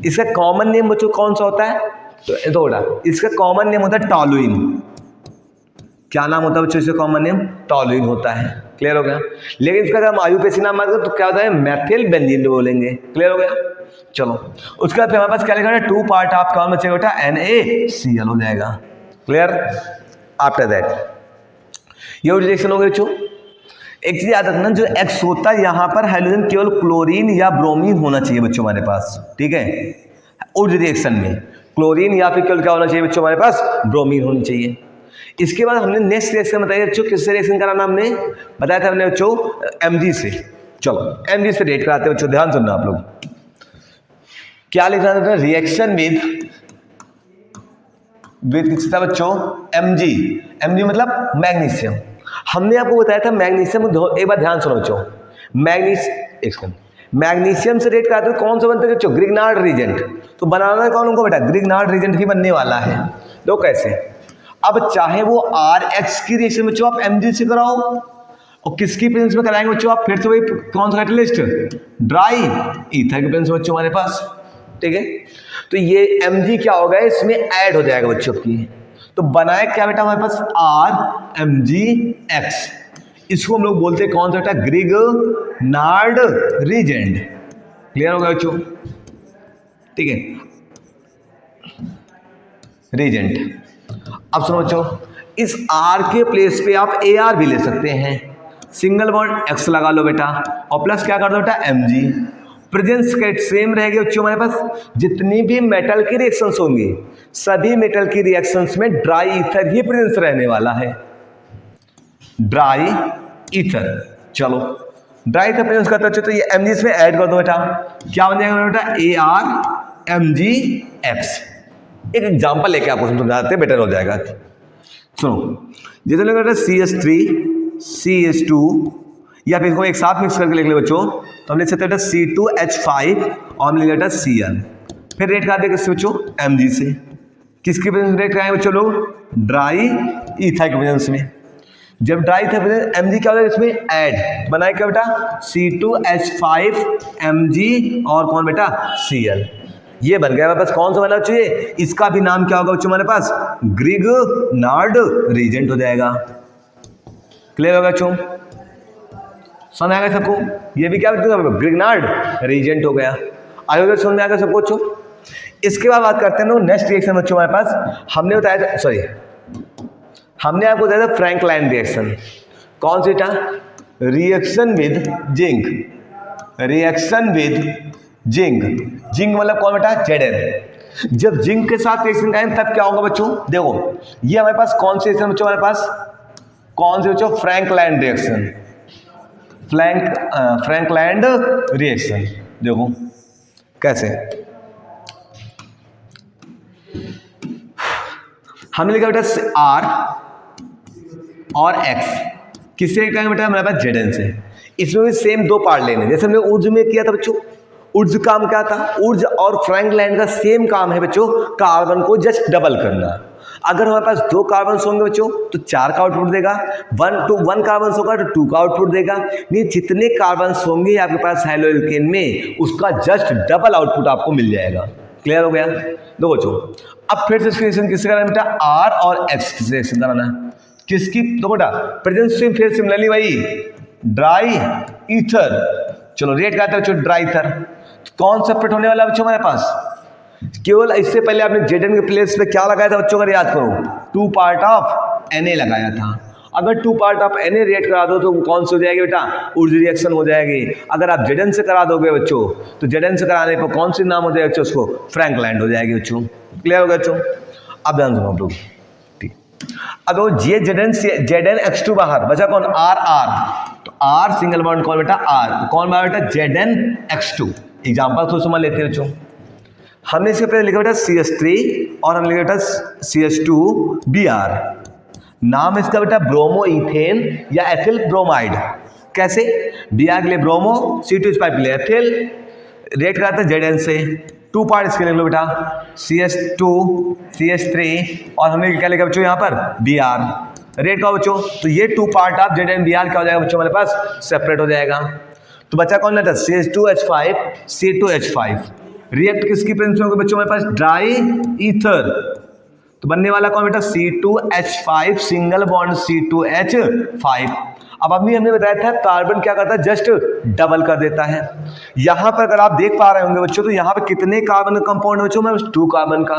इसका कॉमन नेम बच्चों कौन सा होता है, तो बेटा इसका कॉमन नेम होता है टॉलुइन। क्या नाम होता है बच्चों इसका कॉमन नेम, टॉलुइन होता है। क्लियर हो गया। लेकिन इसका अगर हम आयुपेसी नाम मारते तो क्या होता है मैथिल बेंजीन बोलेंगे। क्लियर हो गया। चलो उसके बाद हमारे पास क्या लिखा है 2 पार्ट ऑफ कौन बचेगा बेटा NaCl हो जाएगा। क्लियर। आफ्टर दैट ये रिएक्शन हो गई बच्चों। एक चीज याद रखना, जो X होता है यहाँ पर हाइड्रोजन केवल क्लोरीन या ब्रोमीन होना चाहिए बच्चों हमारे पास, ठीक है। उस रिएक्शन में क्लोरीन या फिर केवल क्या होना चाहिए बच्चों हमारे पास ब्रोमीन होनी चाहिए। इसके बाद हमने नेक्स्ट रिएक्शन बताया बच्चों, किससे रिएक्शन कराना हमने बताया था हमने बच्चों Mg से। चलो Mg से रेट कराते हैं बच्चों, ध्यान सुनना आप लोग। क्या लिखना था रिएक्शन विद किससे था बच्चों Mg। Mg मतलब मैग्नीशियम। हमने आपको बताया था मैग्नीशियम, एक बार ध्यान सुनो बच्चों, मैग्नीशियम से रेट कराते हैं कौन सा बनता है बच्चों ग्रिग्नार्ड रीजेंट। तो बनाना है कौन उनको बेटा ग्रिग्नार्ड रीजेंट ही बनने वाला है। तो कैसे, अब चाहे वो RX की रिएक्शन बच्चों आप Mg से कराओ और किसकी प्रेजेंस में कराएंगे बच्चों आप, फिर से वही कौन सा कैटलिस्ट ड्राई ईथर के प्रेजेंस में बच्चों हमारे पास, ठीक है। तो ये Mg क्या होगा इसमें ऐड हो जाएगा बच्चों की। तो बनाए क्या बेटा हमारे पास RMgX। इसको हम लोग बोलते हैं कौन सा बेटा ग्रिग्नार्ड रीजेंट। क्लियर हो गया बच्चों, ठीक है, रीजेंट। अब सुनो बच्चों, इस R के प्लेस पे आप AR भी ले सकते हैं, सिंगल बॉन्ड X लगा लो बेटा और प्लस क्या कर दो बेटा Mg। प्रेजेंस का सेम रहेगा बच्चों हमारे पास। जितनी भी मेटल की रिएक्शंस होंगी सभी मेटल की रिएक्शंस में ड्राई ईथर ही प्रेजेंस रहने वाला है, ड्राई ईथर। चलो ड्राई ईथर प्रेजेंस करता है तो ये Mg इसमें ऐड कर दो बेटा, क्या बन जाएगा बेटा ARMgX। एक एग्जांपल लेके आपको समझाते बेटर हो जाएगा। सुनो जैसे लगा CH3 CH2 या फिर इसको एक साथ मिक्स करके लिख ले बच्चों, तो हम लिख सकते हैं C2H5 और हम लिख लेते Cl। फिर रेट करा दे किससे बच्चों Mg से। किसके प्रेजेंस रेट कराएंगे बच्चों लोग ड्राई ईथर के प्रेजेंस में। जब ड्राई था Mg क्या हो जाएगा इसमें ऐड बनाए क्या बेटा C2H5 Mg और कौन बेटा Cl, ये बन गया हमारे पास। कौन सा बना चाहिए, इसका भी नाम क्या होगा बच्चों हमारे पास ग्रिग्नार्ड रीजेंट हो जाएगा। क्लियर होगा बच्चों, समझ आएगा सबको, ये भी क्या ग्रिग्नार्ड रीजेंट हो गया। आगे समझ में आएगा सबको बच्चों। इसके बाद बात करते हैं नेक्स्ट रिएक्शन बच्चों हमारे पास। हमने बताया था, सॉरी हमने आपको बताया था फ्रैंकलाइन रिएक्शन। कौन सी बेटा, reaction with zinc, reaction with zinc, zinc मतलब कौन बेटा Zn। जब जिंक के साथ रिएक्शन करें तब क्या होगा बच्चों, देखो ये हमारे पास कौन सी रिएक्शन बच्चों, हमारे पास कौन सी बच्चों फ्रैंकलाइन रिएक्शन, फ्रैंकलाइन रिएक्शन। देखो कैसे, हमने लिखा बेटा R और X किससे रिएक्ट करेंगे बेटा, हमारे पास Zn से। इसमें भी सेम दो पार्ट लेने, जैसे हमने ऊर्ज में किया था बच्चों। ऊर्ज काम क्या था, ऊर्ज और फ्रैंकलाइन का सेम काम है बच्चों, कार्बन को जस्ट डबल करना। अगर हमारे पास 2 कार्बन होंगे बच्चों तो 4 का आउटपुट देगा, 1 कार्बन होगा तो 2 का आउटपुट देगा। नहीं, जितने कार्बन होंगे आपके पास हेलोएल्केन में उसका जस्ट डबल आउटपुट आपको मिल जाएगा। क्लियर हो गया। दो बच्चों, अब फिर से रिएक्शन किससे कराना बेटा, R और X किससे रिएक्शन कराना है, किसकी, तो बेटा प्रेजेंट स्ट्रीम फिर सिमिलरली वही ड्राई ईथर। चलो रेट क्या था बच्चों, ड्राई ईथर। कौन सेपरेट होने वाला बच्चों हमारे पास, केवल इससे पहले आपने Zn के प्लेस पे क्या लगाया था बच्चों, अगर याद करो 2 पार्ट ऑफ Na लगाया था। अगर 2 पार्ट ऑफ Na रिएक्ट करा दो तो कौन सी हो जाएगी बेटा, ऊर्ज रिएक्शन हो जाएगी। अगर आप Zn से करा दोगे बच्चों तो Zn से कराने पर कौन सी नाम हो जाएगा बच्चों, उसको फ्रैंकलाइन हो जाएगी बच्चों। क्लियर हो गया बच्चों। अब ध्यान सुनो आप लोग, ठीक। अब वो Zn X2 बाहर बचा कौन, R, तो R सिंगल बॉन्ड कौन बेटा, R कौन बाहर बेटा, Zn X2। एग्जाम्पल तो समझ लेते हैं बच्चों। हमने इसके पहले लिखा बेटा CH3 और हमने लिखा बेटा CH2Br। नाम इसका बेटा ब्रोमो इथेन या एथिल ब्रोमाइड। कैसे, Br के लिए ब्रोमो, C2H5 के लिए एथिल। रेट कराता है Zn से। 2 पार्ट इसके लिख लो बेटा, CH2 CH3 और हमने क्या लिखा बच्चों यहाँ पर Br। रेट का बच्चों, तो ये 2 पार्ट ऑफ Zn Br क्या हो जाएगा बच्चों हमारे पास, सेपरेट हो जाएगा। तो बच्चा कौन लेता है, CH2H5 C2H5। रिएक्ट किसकी प्रेजेंस में होगा बच्चों हमारे पास, ड्राई ईथर। तो बनने वाला कौन बेटा, C2H5 सिंगल बॉन्ड C2H5। अब अभी हमने बताया था कार्बन क्या करता है, जस्ट डबल कर देता है। यहां पर अगर आप देख पा रहे होंगे बच्चों तो यहाँ पे कितने कार्बन का कंपाउंड है बच्चों, हमारे पास 2 कार्बन का।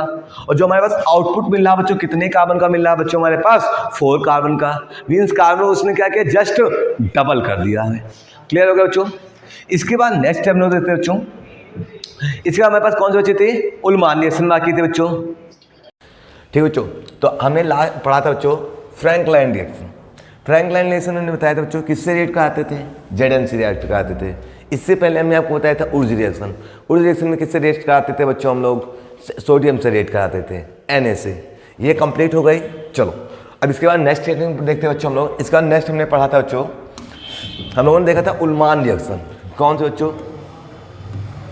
और जो हमारे पास आउटपुट मिल रहा है बच्चों, कितने कार्बन का मिल रहा है बच्चों, हमारे पास 4 कार्बन का। मीन्स कार्बन उसने क्या किया, जस्ट डबल कर दिया है। क्लियर हो गया बच्चों। इसके बाद नेक्स्ट स्टेप में देखते हैं बच्चों। इसके बाद हमारे पास कौन से बच्चे थे, उल्मान रिएक्शन बाकी थे बच्चों। ठीक बच्चों, तो हमने पढ़ा था बच्चों फ्रैंकलाइन रिएक्शन। फ्रैंकलाइन रिएक्शन हमने बताया था बच्चों किससे रिएक्ट कराते थे, Zn से रिएक्ट कराते थे। इससे पहले हमने आपको बताया था ऊर्ज रिएक्शन। ऊर्ज रिएक्शन में किससे रिएक्ट कराते थे बच्चों, हम लोग सोडियम से रिएक्ट कराते थे, Na से। ये कंप्लीट हो गई। चलो अब इसके बाद नेक्स्ट रिएक्शन देखते हैं बच्चों हम लोग। इसका नेक्स्ट हमने पढ़ा था बच्चों, हम लोगों ने देखा था उल्मान रिएक्शन। कौन से बच्चों,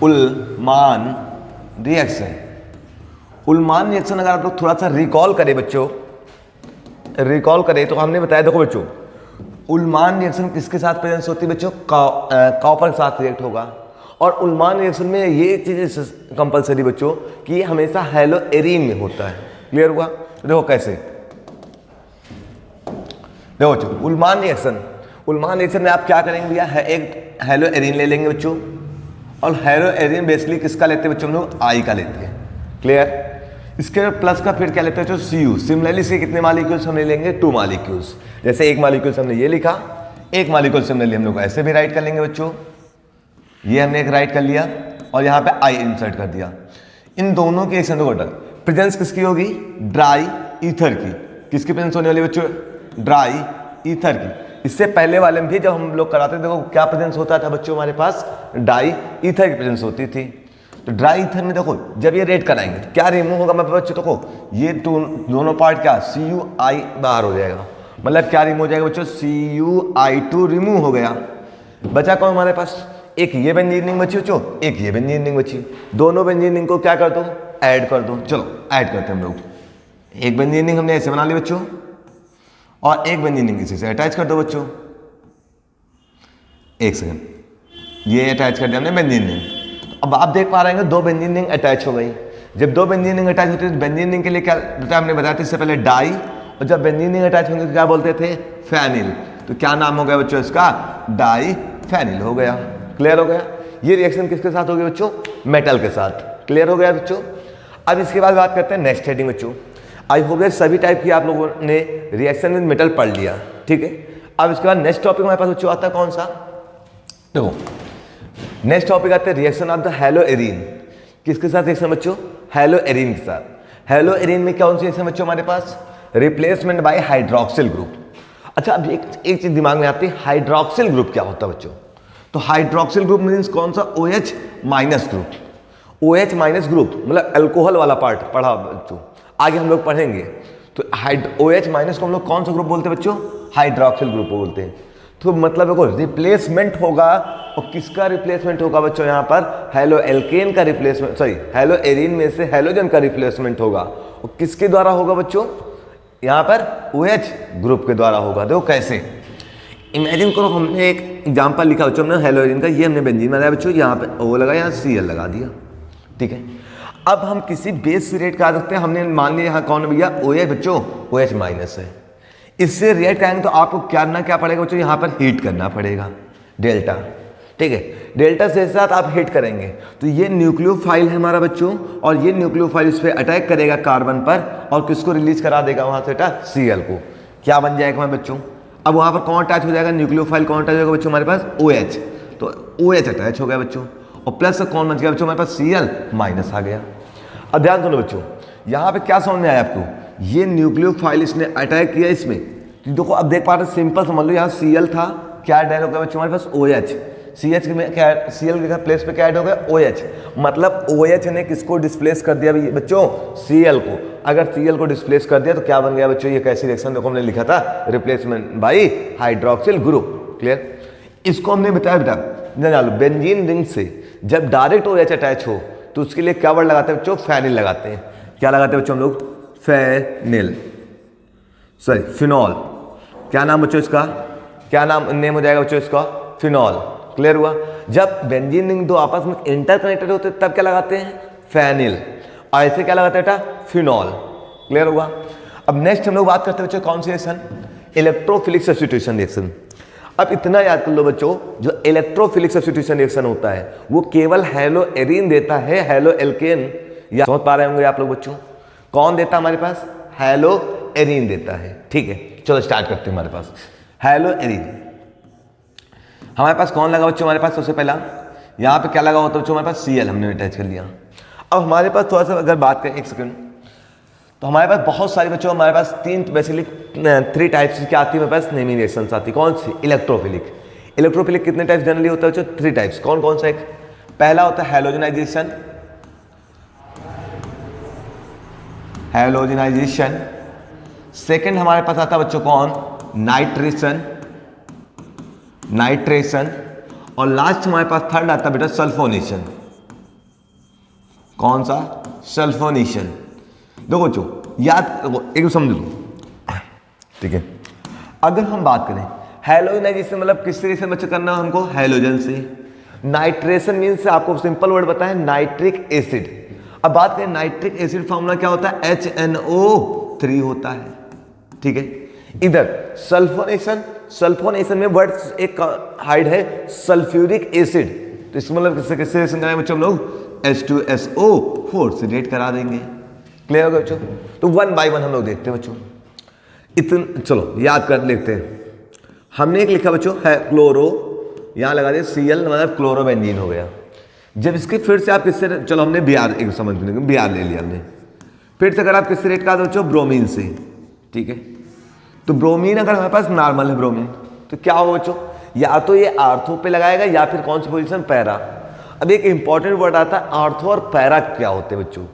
उल्मान रिएक्शन। उल्मान रिएक्शन अगर आप लोग थोड़ा सा रिकॉल करें बच्चों, रिकॉल करें तो हमने बताया, देखो बच्चों उल्मान रिएक्शन किसके साथ प्रेजेंस होती है बच्चों, कॉपर के साथ रिएक्ट होगा। और उल्मान रिएक्शन में ये चीज़ कंपलसरी बच्चों कि ये हमेशा हेलो एरीन में होता है। क्लियर हुआ। देखो कैसे, देखो बच्चों उल्मान रिएक्शन में आप क्या करेंगे भैया, एक हेलो एरीन ले लेंगे बच्चों। और हेलो एरीन बेसिकली किसका लेते हैं बच्चों, हम लोग आई का लेते हैं। क्लियर। इसके प्लस का फिर क्या लेते हैं बच्चों, Cu। सिमिलरली से कितने मालिक्यूल्स हमने लेंगे, 2 मालिक्यूल्स। जैसे एक मालिक्यूल्स हमने ये लिखा, एक मालिक्यूल सिमिलरली हम लोग ऐसे भी राइट कर लेंगे बच्चों। ये हमने एक राइट कर लिया और यहाँ पे आई इंसर्ट कर दिया। इन दोनों के रिएक्शन वाटर प्रेजेंस किसकी होगी, ड्राई ईथर की। किसकी प्रेजेंस होने वाली बच्चों, ड्राई ईथर की। इससे पहले वाले में भी जब हम लोग कराते थे देखो क्या प्रेजेंस होता था बच्चों, हमारे पास ड्राई ईथर की प्रेजेंस होती थी। तो ड्राई ईथर में देखो जब ये रेड कराएंगे तो क्या रिमूव होगा मेरे बच्चों, देखो ये दोनों पार्ट क्या CuI बाहर हो जाएगा। मतलब क्या रिमूव हो जाएगा बच्चों, CuI2 रिमूव हो गया। बचा कौन हमारे पास, एक ये बेंजीन रिंग बची बच्चों, एक ये बेंजीन रिंग बची। दोनों बेंजीन रिंग को क्या कर दो, ऐड कर दो। चलो ऐड करते हैं हम लोग। एक बेंजीन रिंग हमने ऐसे बना ली बच्चों और एक बेंजीन रिंग इसी से अटैच कर दो बच्चों। एक सेकंड, ये अटैच कर दिया हमने बेंजीन रिंग। अब आप देख पा रहे हैं 2 बेंजीन रिंग अटैच हो गई। जब 2 बेंजीन रिंग अटैच होती है तो बेंजीन रिंग के लिए क्या बेटा हमने बताया था इससे पहले डाई, और जब बेंजीन रिंग अटैच होंगे तो क्या बोलते थे फेनिल। तो क्या नाम हो गया बच्चों इसका, डाई फेनिल हो गया। क्लियर हो गया। ये रिएक्शन किसके साथ हो गया बच्चों, मेटल के साथ। क्लियर हो गया बच्चों। अब इसके बाद बात करते हैं नेक्स्ट हेडिंग बच्चों। आई होप दैट सभी टाइप की आप लोगों ने रिएक्शन विद मेटल पढ़ लिया, ठीक है। अब इसके बाद नेक्स्ट टॉपिक हमारे पास बच्चों आता है कौन सा, देखो नेक्स्ट टॉपिक आता है reaction of the hello arene. किसके साथ रिएक्शन बच्चों, हेलो एरीन के साथ। हेलो एरीन में कौन सी रिएक्शन बच्चों हमारे पास, रिप्लेसमेंट बाय हाइड्रोक्सिल ग्रुप। अच्छा अब एक चीज दिमाग में आती है, हाइड्रोक्सिल ग्रुप क्या होता है बच्चों। तो हाइड्रोक्सिल ग्रुप मीन्स कौन सा, OH minus group. OH minus group मतलब अल्कोहल वाला पार्ट पढ़ा बच्चों, आगे हम लोग पढ़ेंगे। तो OH माइनस को हम लोग कौन सा ग्रुप बोलते हैं बच्चों, हाइड्रोक्सिल ग्रुप बोलते हैं। तो मतलब देखो रिप्लेसमेंट होगा, और किसका रिप्लेसमेंट होगा बच्चों यहाँ पर, हेलो एल्केन का रिप्लेसमेंट, सॉरी हेलो एरीन में से हेलोजन का रिप्लेसमेंट होगा। और किसके द्वारा होगा बच्चों, यहाँ पर OH ग्रुप के द्वारा होगा। देखो कैसे, इमेजिन करो हमने एक एग्जाम्पल लिखा बच्चों हमने हेलो एरीन का, ये हमने बेंजीन बनाया बच्चों, यहाँ पे O लगा, यहाँ Cl लगा दिया, ठीक है। अब हम किसी बेस से रिएक्ट कर सकते हैं। हमने मान लिया यहाँ कौन है भैया, OH बच्चों, OH माइनस है। इससे रिएक्ट करेंगे तो आपको करना क्या पड़ेगा बच्चों, यहाँ पर हीट करना पड़ेगा, डेल्टा, ठीक है। डेल्टा से साथ आप हीट करेंगे तो ये न्यूक्लियोफाइल है हमारा बच्चों, और ये न्यूक्लियोफाइल इस पर अटैक करेगा कार्बन पर, और किसको रिलीज करा देगा वहाँ से बेटा, Cl को। क्या बन जाएगा हमारे बच्चों, अब वहाँ पर कौन अटैच हो जाएगा, न्यूक्लियोफाइल कौन अटैच होगा बच्चों हमारे पास, OH। तो OH अटैच हो गया बच्चों, और प्लस कौन बच गया बच्चों हमारे पास, Cl माइनस आ गया। अब ध्यान सुनो बच्चों, यहाँ पे क्या समझ में आया आपको, ये न्यूक्लियोफाइल इसने अटैक किया इसमें। देखो अब देख पा रहे, सिंपल समझ लो, यहाँ Cl था, क्या ऐड हो गया बच्चों हमारे पास, OH। CH में क्या, Cl के प्लेस पे क्या ऐड हो गया, OH। मतलब OH ने किसको डिस्प्लेस कर दिया बच्चों, Cl को। अगर Cl को डिस्प्लेस कर दिया तो क्या बन गया बच्चों, ये कैसी रिएक्शन, देखो हमने लिखा था replacement bye hydroxyl group. Clear. इसको हमने बताया बेटा, बेंजीन रिंग से जब डायरेक्ट OH अटैच हो तो उसके लिए क्या वर्ड लगाते हैं बच्चों, फेनिल लगाते हैं। क्या लगाते हैं बच्चों हम लोग, फेनिल, सॉरी फिनॉल। क्या नाम बच्चों इसका, क्या नाम नेम हो जाएगा बच्चों इसका, फिनॉल। क्लियर हुआ। जब बेंजीन रिंग दो आपस में इंटरकनेक्टेड होते तब क्या लगाते हैं, फेनिल, और ऐसे क्या लगाते हैं बेटा, फिनॉल। क्लियर हुआ। अब नेक्स्ट हम लोग बात करते हैं बच्चों कौन सी रिएक्शन, इलेक्ट्रोफिलिक सब्स्टिट्यूशन रिएक्शन। अब इतना याद कर लो बच्चों, जो इलेक्ट्रोफिलिक सब्स्टिट्यूशन रिएक्शन होता है वो केवल हेलो एरीन देता है, हेलो एल्केन, या समझ पा रहे होंगे आप लोग बच्चों, कौन देता है हमारे पास, हेलो एरीन देता है। ठीक है, चलो स्टार्ट करते हैं। हमारे पास हेलो एरीन, हमारे पास कौन लगा बच्चों, हमारे पास सबसे पहला यहाँ पे क्या लगा होता है बच्चों, हमारे पास Cl हमने अटैच कर लिया। अब हमारे पास थोड़ा सा अगर बात करें, एक सेकंड, तो हमारे पास बहुत सारी बच्चों, हमारे पास बेसिकली 3 टाइप्स की आती है हमारे पास नेमिंग रिएक्शंस आती है। कौन सी, इलेक्ट्रोफिलिक। इलेक्ट्रोफिलिक कितने टाइप्स जनरली होता है बच्चों, 3 टाइप्स। कौन कौन सा, एक पहला होता है हैलोजनाइजेशन, हैलोजनाइजेशन। सेकंड हमारे पास आता है बच्चों कौन, नाइट्रेशन, नाइट्रेशन। और लास्ट हमारे पास थर्ड आता है बेटा सल्फोनेशन। कौन सा, सल्फोनेशन। देखो बच्चों याद रखो, एक समझ लो, ठीक है। अगर हम बात करें हैलोजनाइजेशन मतलब किस तरीके से बच्चों करना है हमको, हैलोजन से। नाइट्रेशन मीन्स आपको सिंपल वर्ड बताया, नाइट्रिक एसिड। अब बात करें नाइट्रिक एसिड फॉर्मूला क्या होता है, HNO3 होता है। ठीक है। इधर सल्फोनेशन, सल्फोनेशन में वर्ड एक हाइड है सल्फ्यूरिक एसिड, तो इसको मतलब किससे किससे रिएक्शन कराएंगे बच्चों हम लोग, H2SO4 से रिएक्ट करा देंगे। क्लियर होगा बच्चों। तो 1 बाय 1 हम लोग देखते हैं बच्चों। इतने चलो याद कर लेते हैं। हमने एक लिखा बच्चों है क्लोरो, यहाँ लगा दिया Cl, मतलब क्लोरोबेंजीन हो गया। जब इसके फिर से आप किससे, चलो हमने Br एक समझ में Br ले लिया हमने, फिर से अगर आप किससे रिएक्ट करा दो बच्चों, ब्रोमीन से। ठीक है। तो ब्रोमीन अगर हमारे पास नॉर्मल है ब्रोमीन, तो क्या होगा बच्चों, या तो ये आर्थो पे लगाएगा या फिर कौन सी पोजीशन, पैरा। अब एक इंपॉर्टेंट वर्ड आता है आर्थो और पैरा क्या होते हैं बच्चों।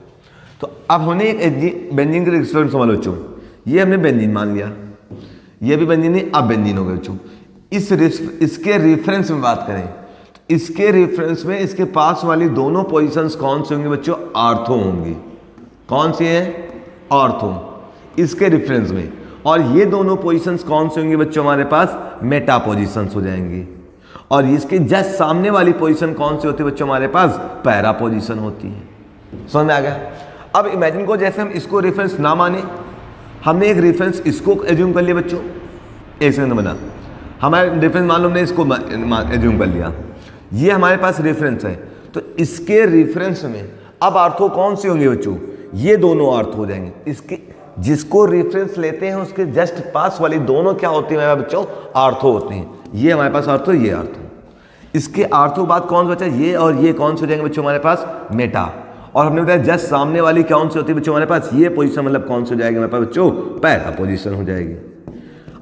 तो अब हमने एक बेंजीन के एक्सपेरिमेंट समझ लो बच्चों, ये हमने बेंजीन मान लिया, ये भी बेंजीन नहीं, अब बेंजीन हो गया बच्चों। इसके रेफरेंस में बात करें, तो इसके रेफरेंस में इसके पास वाली दोनों पोजीशंस कौन सी होंगी बच्चों, आर्थो होंगी। कौन सी है, आर्थो, इसके रेफरेंस में। और ये दोनों पोजीशंस कौन से होंगे बच्चों हमारे पास, मेटा पोजीशंस हो जाएंगी। और इसके जस्ट सामने वाली पोजीशन कौन सी होती है बच्चों हमारे पास, पैरा पोजीशन होती है। समझ में आ गया। अब इमेजिन को जैसे हम इसको रेफरेंस ना माने, हमने एक रेफरेंस इसको एज्यूम कर लिया बच्चों, एक सेकंड बना, हमारे रेफरेंस मान लो हमने इसको एज्यूम कर लिया, ये हमारे पास रेफरेंस है, तो इसके रेफरेंस में अब आर्थो कौन सी होंगी बच्चों, ये दोनों आर्थो हो जाएंगे। इसके जिसको रेफरेंस लेते हैं उसके जस्ट पास वाली दोनों क्या होती है बच्चों, आर्थो होती हैं। ये हमारे पास आर्थो, ये आर्थो। इसके आर्थो बाद कौन सा बचा, ये और ये कौन से हो जाएंगे बच्चों हमारे पास, मेटा। और हमने बताया जस्ट सामने वाली कौन सी होती है बच्चों हमारे पास, ये पोजीशन मतलब कौन सी हो जाएगी हमारे पास बच्चों, पैरा पोजीशन हो जाएगी।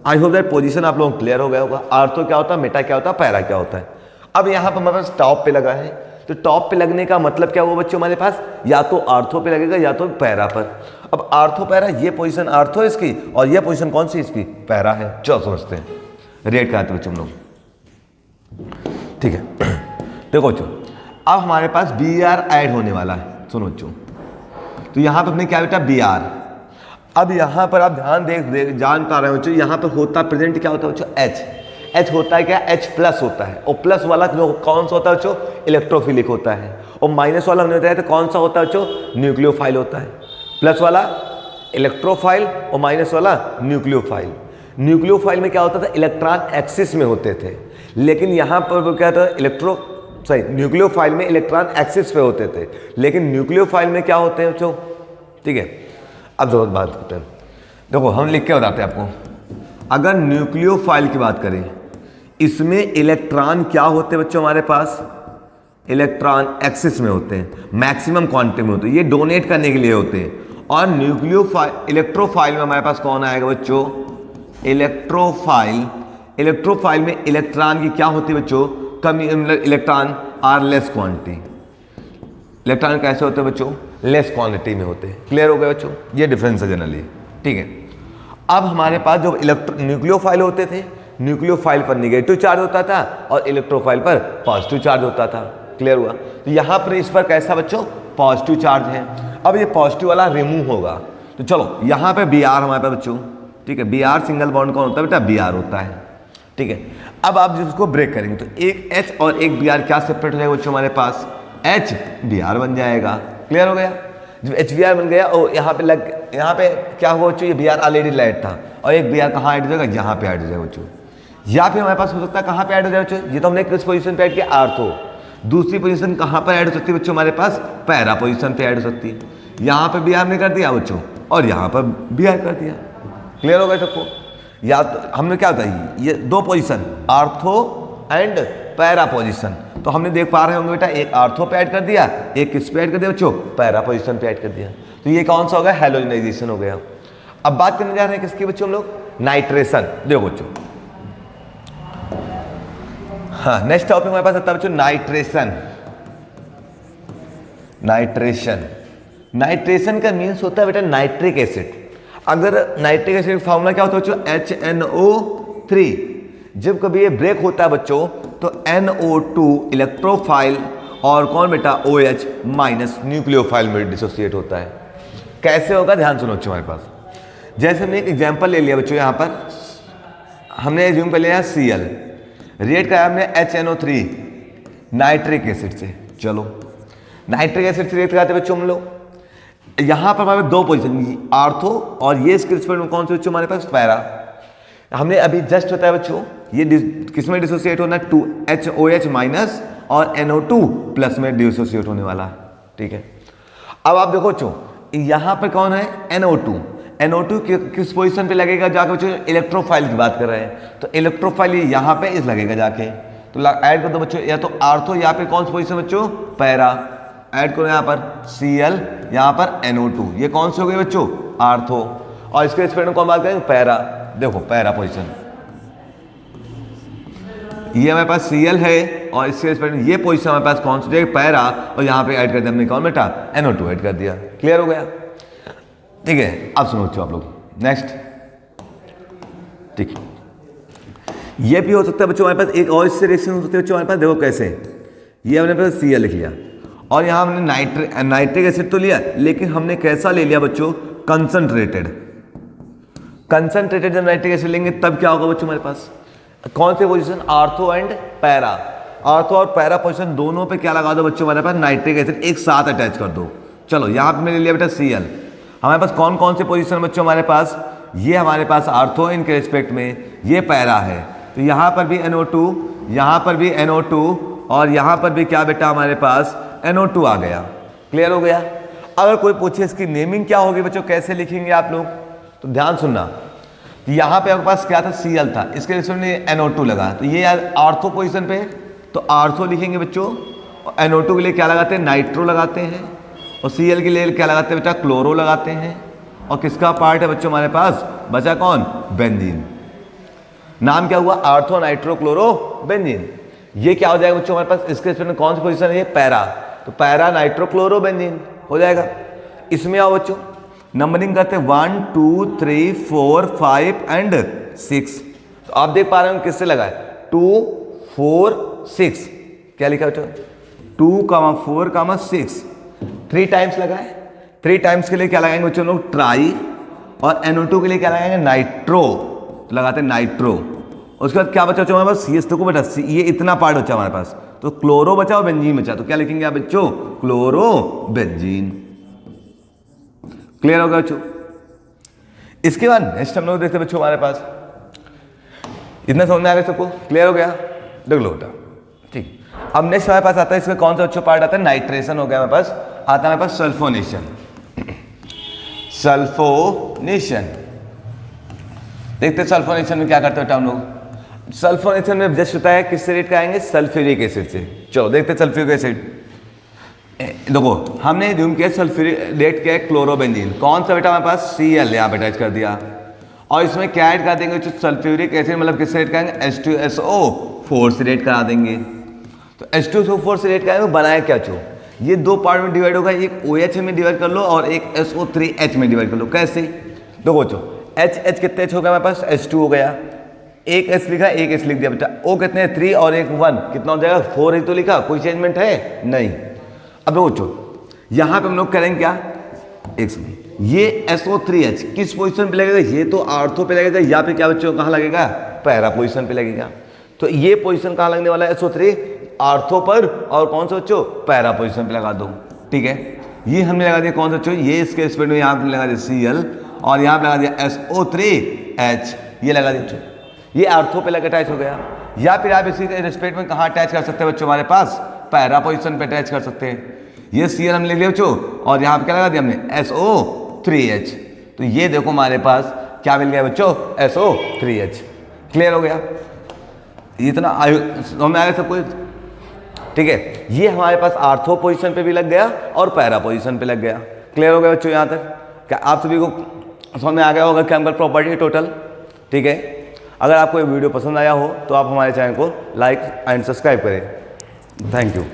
आई होप दैट पोजीशन आप लोगों को क्लियर हो गया होगा। आर्थो क्या होता है, मेटा क्या होता है, पैरा क्या होता है। अब यहाँ पर हमारे पास टॉप पे लगा है, तो टॉप पे लगने का मतलब क्या हुआ बच्चों हमारे पास, या तो आर्थो पे लगेगा या तो पैरा पर। अब आर्थो पैरा, ये पोजीशन आर्थो इसकी और ये पोजीशन कौन सी इसकी, पैरा है। चलो समझते हैं, रेट कराते बच्चों हम लोग, ठीक है। देखो बच्चों, अब हमारे पास बी आर ऐड होने वाला है। सुनो बच्चों, तो यहाँ पर अपने क्या बेटा, बी आर। अब यहाँ पर आप ध्यान जान पा रहे हो बच्चों, यहाँ पर होता प्रेजेंट क्या होता है बच्चों, एच। एच होता है क्या, एच प्लस होता है, और प्लस वाला जो कौन सा होता है बच्चों, इलेक्ट्रोफिलिक होता है। और माइनस वाला हमने बताया था कौन सा होता है बच्चों, न्यूक्लियोफाइल होता है। प्लस वाला इलेक्ट्रोफाइल और माइनस वाला न्यूक्लियोफाइल। न्यूक्लियोफाइल में क्या होता था, इलेक्ट्रॉन एक्सिस में होते थे, लेकिन यहाँ पर क्या था, न्यूक्लियोफाइल में इलेक्ट्रॉन एक्सिस पे होते थे, लेकिन न्यूक्लियोफाइल में क्या होते हैं बच्चों, ठीक है। अब जरूरत बात करते हैं, देखो हम लिख के बताते हैं आपको। अगर न्यूक्लियोफाइल की बात करें, इसमें इलेक्ट्रॉन क्या होते हैं बच्चों हमारे पास, इलेक्ट्रॉन एक्सिस में होते हैं, मैक्सिमम क्वांटिटी में होते हैं, ये डोनेट करने के लिए होते हैं। और इलेक्ट्रोफाइल में हमारे पास कौन आएगा बच्चों, इलेक्ट्रोफाइल। इलेक्ट्रोफाइल में इलेक्ट्रॉन की क्या होती है बच्चों, कमी, electron are less quantity. Electron कैसे होते हैं बच्चों, लेस क्वांटिटी में होते हैं। क्लियर हो गया बच्चों, ये डिफरेंस है जनरली, ठीक है। अब हमारे पास जो न्यूक्लियोफाइल होते थे, न्यूक्लियोफाइल पर निगेटिव चार्ज होता था और इलेक्ट्रोफाइल पर पॉजिटिव चार्ज होता था। क्लियर हुआ। तो यहाँ पर इस पर कैसा बच्चों, पॉजिटिव चार्ज है। अब ये पॉजिटिव वाला रिमूव होगा, तो चलो यहाँ पे बी आर हमारे पास बच्चों, ठीक है। बी आर सिंगल बॉन्ड कौन होता है बेटा, बी आर होता है, ठीक है। अब आप जिसको ब्रेक करेंगे तो एक एच और एक बी आर क्या सेपरेट हो जाएगा बच्चों हमारे पास, एच बी आर बन जाएगा। क्लियर हो गया। जब एच बी आर बन गया और यहाँ पे क्या हुआ बच्चों, ये बी आर ऑलरेडी लाइट था और एक बी आर कहाँ ऐड हो जाएगा, यहाँ पे ऐड हो जाएगा बच्चों। यहाँ पे हमारे पास हो सकता है कहाँ पे ऐड हो जाए बच्चों, ये तो हमने किस पोजीशन पे ऐड किया, आर्थो। दूसरी पोजीशन कहाँ पर ऐड हो सकती है बच्चों हमारे पास, पैरा पोजीशन पे ऐड हो सकती है। यहाँ पे बी आर ने कर दिया बच्चों और यहाँ पर बी आर कर दिया। क्लियर हो गया सबको। या तो हमने क्या बताया, ये दो position ortho and para position, तो हमने देख पा रहे होंगे बेटा, एक आर्थो पे ऐड कर दिया, एक किस पे ऐड कर दिया बच्चों, पैरा पोजीशन पे ऐड कर दिया। तो ये कौन सा हो गया, हैलोजनाइजेशन हो गया। अब बात करने जा रहे हैं किसकी बच्चों हम लोग, नाइट्रेशन। देखो बच्चों, हाँ नेक्स्ट टॉपिक हमारे पास आता है बच्चों नाइट्रेशन। नाइट्रेशन, नाइट्रेशन का मीन्स होता है बेटा नाइट्रिक एसिड। अगर नाइट्रिक एसिड का फॉर्मूला क्या होता है बच्चों, HNO3। जब कभी ये ब्रेक होता है बच्चों तो NO2 इलेक्ट्रोफाइल और कौन बेटा OH माइनस न्यूक्लियोफाइल में डिसोसिएट होता है। कैसे होगा ध्यान सुनो बच्चों हमारे पास। जैसे हमने एक एग्जांपल ले लिया बच्चों, यहाँ पर हमने एज्यूम कर लिया Cl, रिएक्ट कराया हमने HNO3 नाइट्रिक एसिड से। चलो नाइट्रिक एसिड से रिएक्ट कराते बच्चों हम लोग। यहाँ पर हमारे दो पोजीशन आर्थो और ये इसके रिस्पेक्ट में कौन से बच्चों हमारे पास, पैरा। हमने अभी जस्ट बताया बच्चों ये किसमें डिसोसिएट होना है, 2HOH माइनस और NO2 प्लस में डिसोसिएट होने वाला है, ठीक है। अब आप देखो बच्चों यहाँ पर कौन है, NO2। NO2 किस पोजीशन पे लगेगा जाके बच्चों, इलेक्ट्रोफाइल की बात कर रहे हैं, तो इलेक्ट्रोफाइल यहाँ पे इस लगेगा जाके, तो ऐड कर दो बच्चों, या तो आर्थो यहाँ पे कौन सी पोजीशन बच्चों, पैरा। ऐड करो यहाँ पर Cl, यहाँ पर NO2, ये कौन से हो गए बच्चों, आर्थो। और इसके रिस्पेक्ट में कौन बात करेंगे, पैरा। देखो पैरा पोजीशन, ये हमारे पास Cl है और इसके रिस्पेक्ट में ये पोजीशन हमारे पास कौन सी, पैरा। और यहाँ पे ऐड कर दिया हमने कौन बेटा, NO2 ऐड कर दिया। क्लियर हो गया, ठीक है। अब सुनो बच्चों आप लोग नेक्स्ट, ठीक है। ये भी हो सकता है बच्चों हमारे पास एक और इससे रिएक्शन हो सकती है बच्चों हमारे पास। देखो कैसे, ये हमने पास Cl लिख लिया और यहाँ हमने नाइट्रिक एसिड तो लिया, लेकिन हमने कैसा ले लिया बच्चों, कंसंट्रेटेड। कंसंट्रेटेड जब नाइट्रिक एसिड लेंगे तब क्या होगा बच्चों हमारे पास, कौन से position, ortho and para, ortho और पैरा पोजीशन दोनों पे क्या लगा दो बच्चों हमारे पास, नाइट्रिक एसिड एक साथ अटैच कर दो। चलो यहाँ पे मैंने लिया बेटा Cl, हमारे पास कौन कौन से पोजीशन बच्चों हमारे पास, ये हमारे पास आर्थो इनके रिस्पेक्ट में, ये पैरा है, तो यहाँ पर भी NO2, यहाँ पर भी NO2 और यहाँ पर भी क्या बेटा हमारे पास NO2 आ गया। क्लियर हो गया। अगर कोई पूछे इसकी नेमिंग क्या होगी बच्चों, कैसे लिखेंगे आप लोग, तो ध्यान सुनना, यहाँ पे आपके पास क्या था, Cl था, इसके रिस्पेक्ट में NO2 लगा, तो ये यार आर्थो पोजीशन पे है तो आर्थो लिखेंगे बच्चों, और NO2 के लिए क्या लगाते हैं, नाइट्रो लगाते हैं, और Cl के लिए क्या लगाते हैं बेटा, क्लोरो लगाते हैं, और किसका पार्ट है बच्चों हमारे पास, बचा कौन, बेंजीन। नाम क्या हुआ, आर्थो नाइट्रो क्लोरो बेंजीन। ये क्या हो जाएगा बच्चों हमारे पास, इसके रिस्पेक्ट में कौन सी पोजीशन है, ये पैरा, तो पैरा नाइट्रो क्लोरो बेंजीन हो जाएगा। इसमें आओ बच्चों, नंबरिंग करते हैं 1 2 3 4 5 एंड 6, तो आप देख पा रहे हो किससे लगा है, 2 4 6, क्या लिखा है बच्चों, 2, 4, 6, 3 टाइम्स लगा है। 3 टाइम्स के लिए क्या लगाएंगे बच्चों लोग, ट्राई, और NO2 के लिए क्या लगाएंगे, नाइट्रो, तो लगाते हैं नाइट्रो। उसके बाद क्या बचा हमारे पास, CH2 को बेटा, ये इतना पार्ट बचा हमारे पास, तो क्लोरो बचा और बेंजीन बचा, तो क्या लिखेंगे आप बच्चों, क्लोरो बेंजीन। क्लियर हो गया बच्चों। इसके बाद नेक्स्ट हम लोग देखते हैं बच्चों हमारे पास, इतना समझ में आ गया सबको, क्लियर हो गया, देख लो बेटा, ठीक। अब नेक्स्ट हमारे पास आता है, इसमें कौन सा बच्चों पार्ट आता है, नाइट्रेशन हो गया हमारे पास, आता है हमारे पास सल्फोनेशन। सल्फोनेशन देखते हैं सल्फोनेशन में क्या करते हैं हम लोग। सल्फोनेशन में जस्ट होता है किससे रेट कराएंगे, सल्फ्यूरिक एसिड से। चलो देखते हैं सल्फ्यूरिक एसिड, देखो हमने ड्यूम किया सल्फ्यूरिक, रेट किया है क्लोरोबेंजीन, कौन सा बेटा हमारे पास, Cl यहाँ पे अटैच कर दिया, और इसमें क्या ऐड कर देंगे, सल्फ्यूरिक एसिड मतलब किससे रेट कराएंगे, H2SO4 से रेट करा देंगे। तो H2SO4 से रेट कराएंगे, बनाया क्या चो, ये दो पार्ट में डिवाइड होगा, एक OH में डिवाइड कर लो और एक SO3H में डिवाइड कर लो। कैसे, देखो बच्चों, H कितने H हो गया हमारे पास, H2 हो गया, एक H लिखा, एक H लिख दिया बेटा, O कितने 3 और एक 1, कितना हो जाएगा 4 ही तो लिखा, कोई चेंजमेंट है नहीं। अब देखो बच्चों, यहाँ पे हम लोग करेंगे क्या, एक सेकंड, ये SO3H किस पोजीशन पे लगेगा, ये तो आर्थो पे लगेगा, या फिर क्या बच्चों कहाँ लगेगा, पैरा पोजीशन पे लगेगा। तो ये पोजीशन कहाँ लगने वाला है, SO3 आर्थो पर, और कौन सा बच्चों, पैरा पोजीशन पे लगा दो। ठीक है, ये हमने लगा दिया कौन सा बच्चों, ये इसके रिस्पेक्ट में यहाँ पे लगा दिया Cl, और यहाँ पे लगा दिया SO3H, ये लगा दिया बच्चों, ये आर्थो पे लगा अटैच हो गया। या फिर आप इसी के रिस्पेक्ट में कहाँ अटैच कर सकते हैं बच्चों, हमारे पास पैरा पोजीशन पे अटैच कर सकते हैं। ये Cl हमने ले लिया बच्चों, और यहाँ पे क्या लगा दिया हमने, SO3H, तो ये देखो हमारे पास क्या मिल गया बच्चों, SO3H। क्लियर हो गया, इतना समझ में आ गया सब कुछ। ठीक है, ये हमारे पास आर्थो पोजीशन पे भी लग गया और पैरा पोजीशन पे लग गया। क्लियर हो गया बच्चों यहाँ तक, क्या आप सभी को समझ में आ गया होगा केमिकल प्रॉपर्टी टोटल। ठीक है, अगर आपको ये वीडियो पसंद आया हो तो आप हमारे चैनल को लाइक एंड सब्सक्राइब करें। Thank you.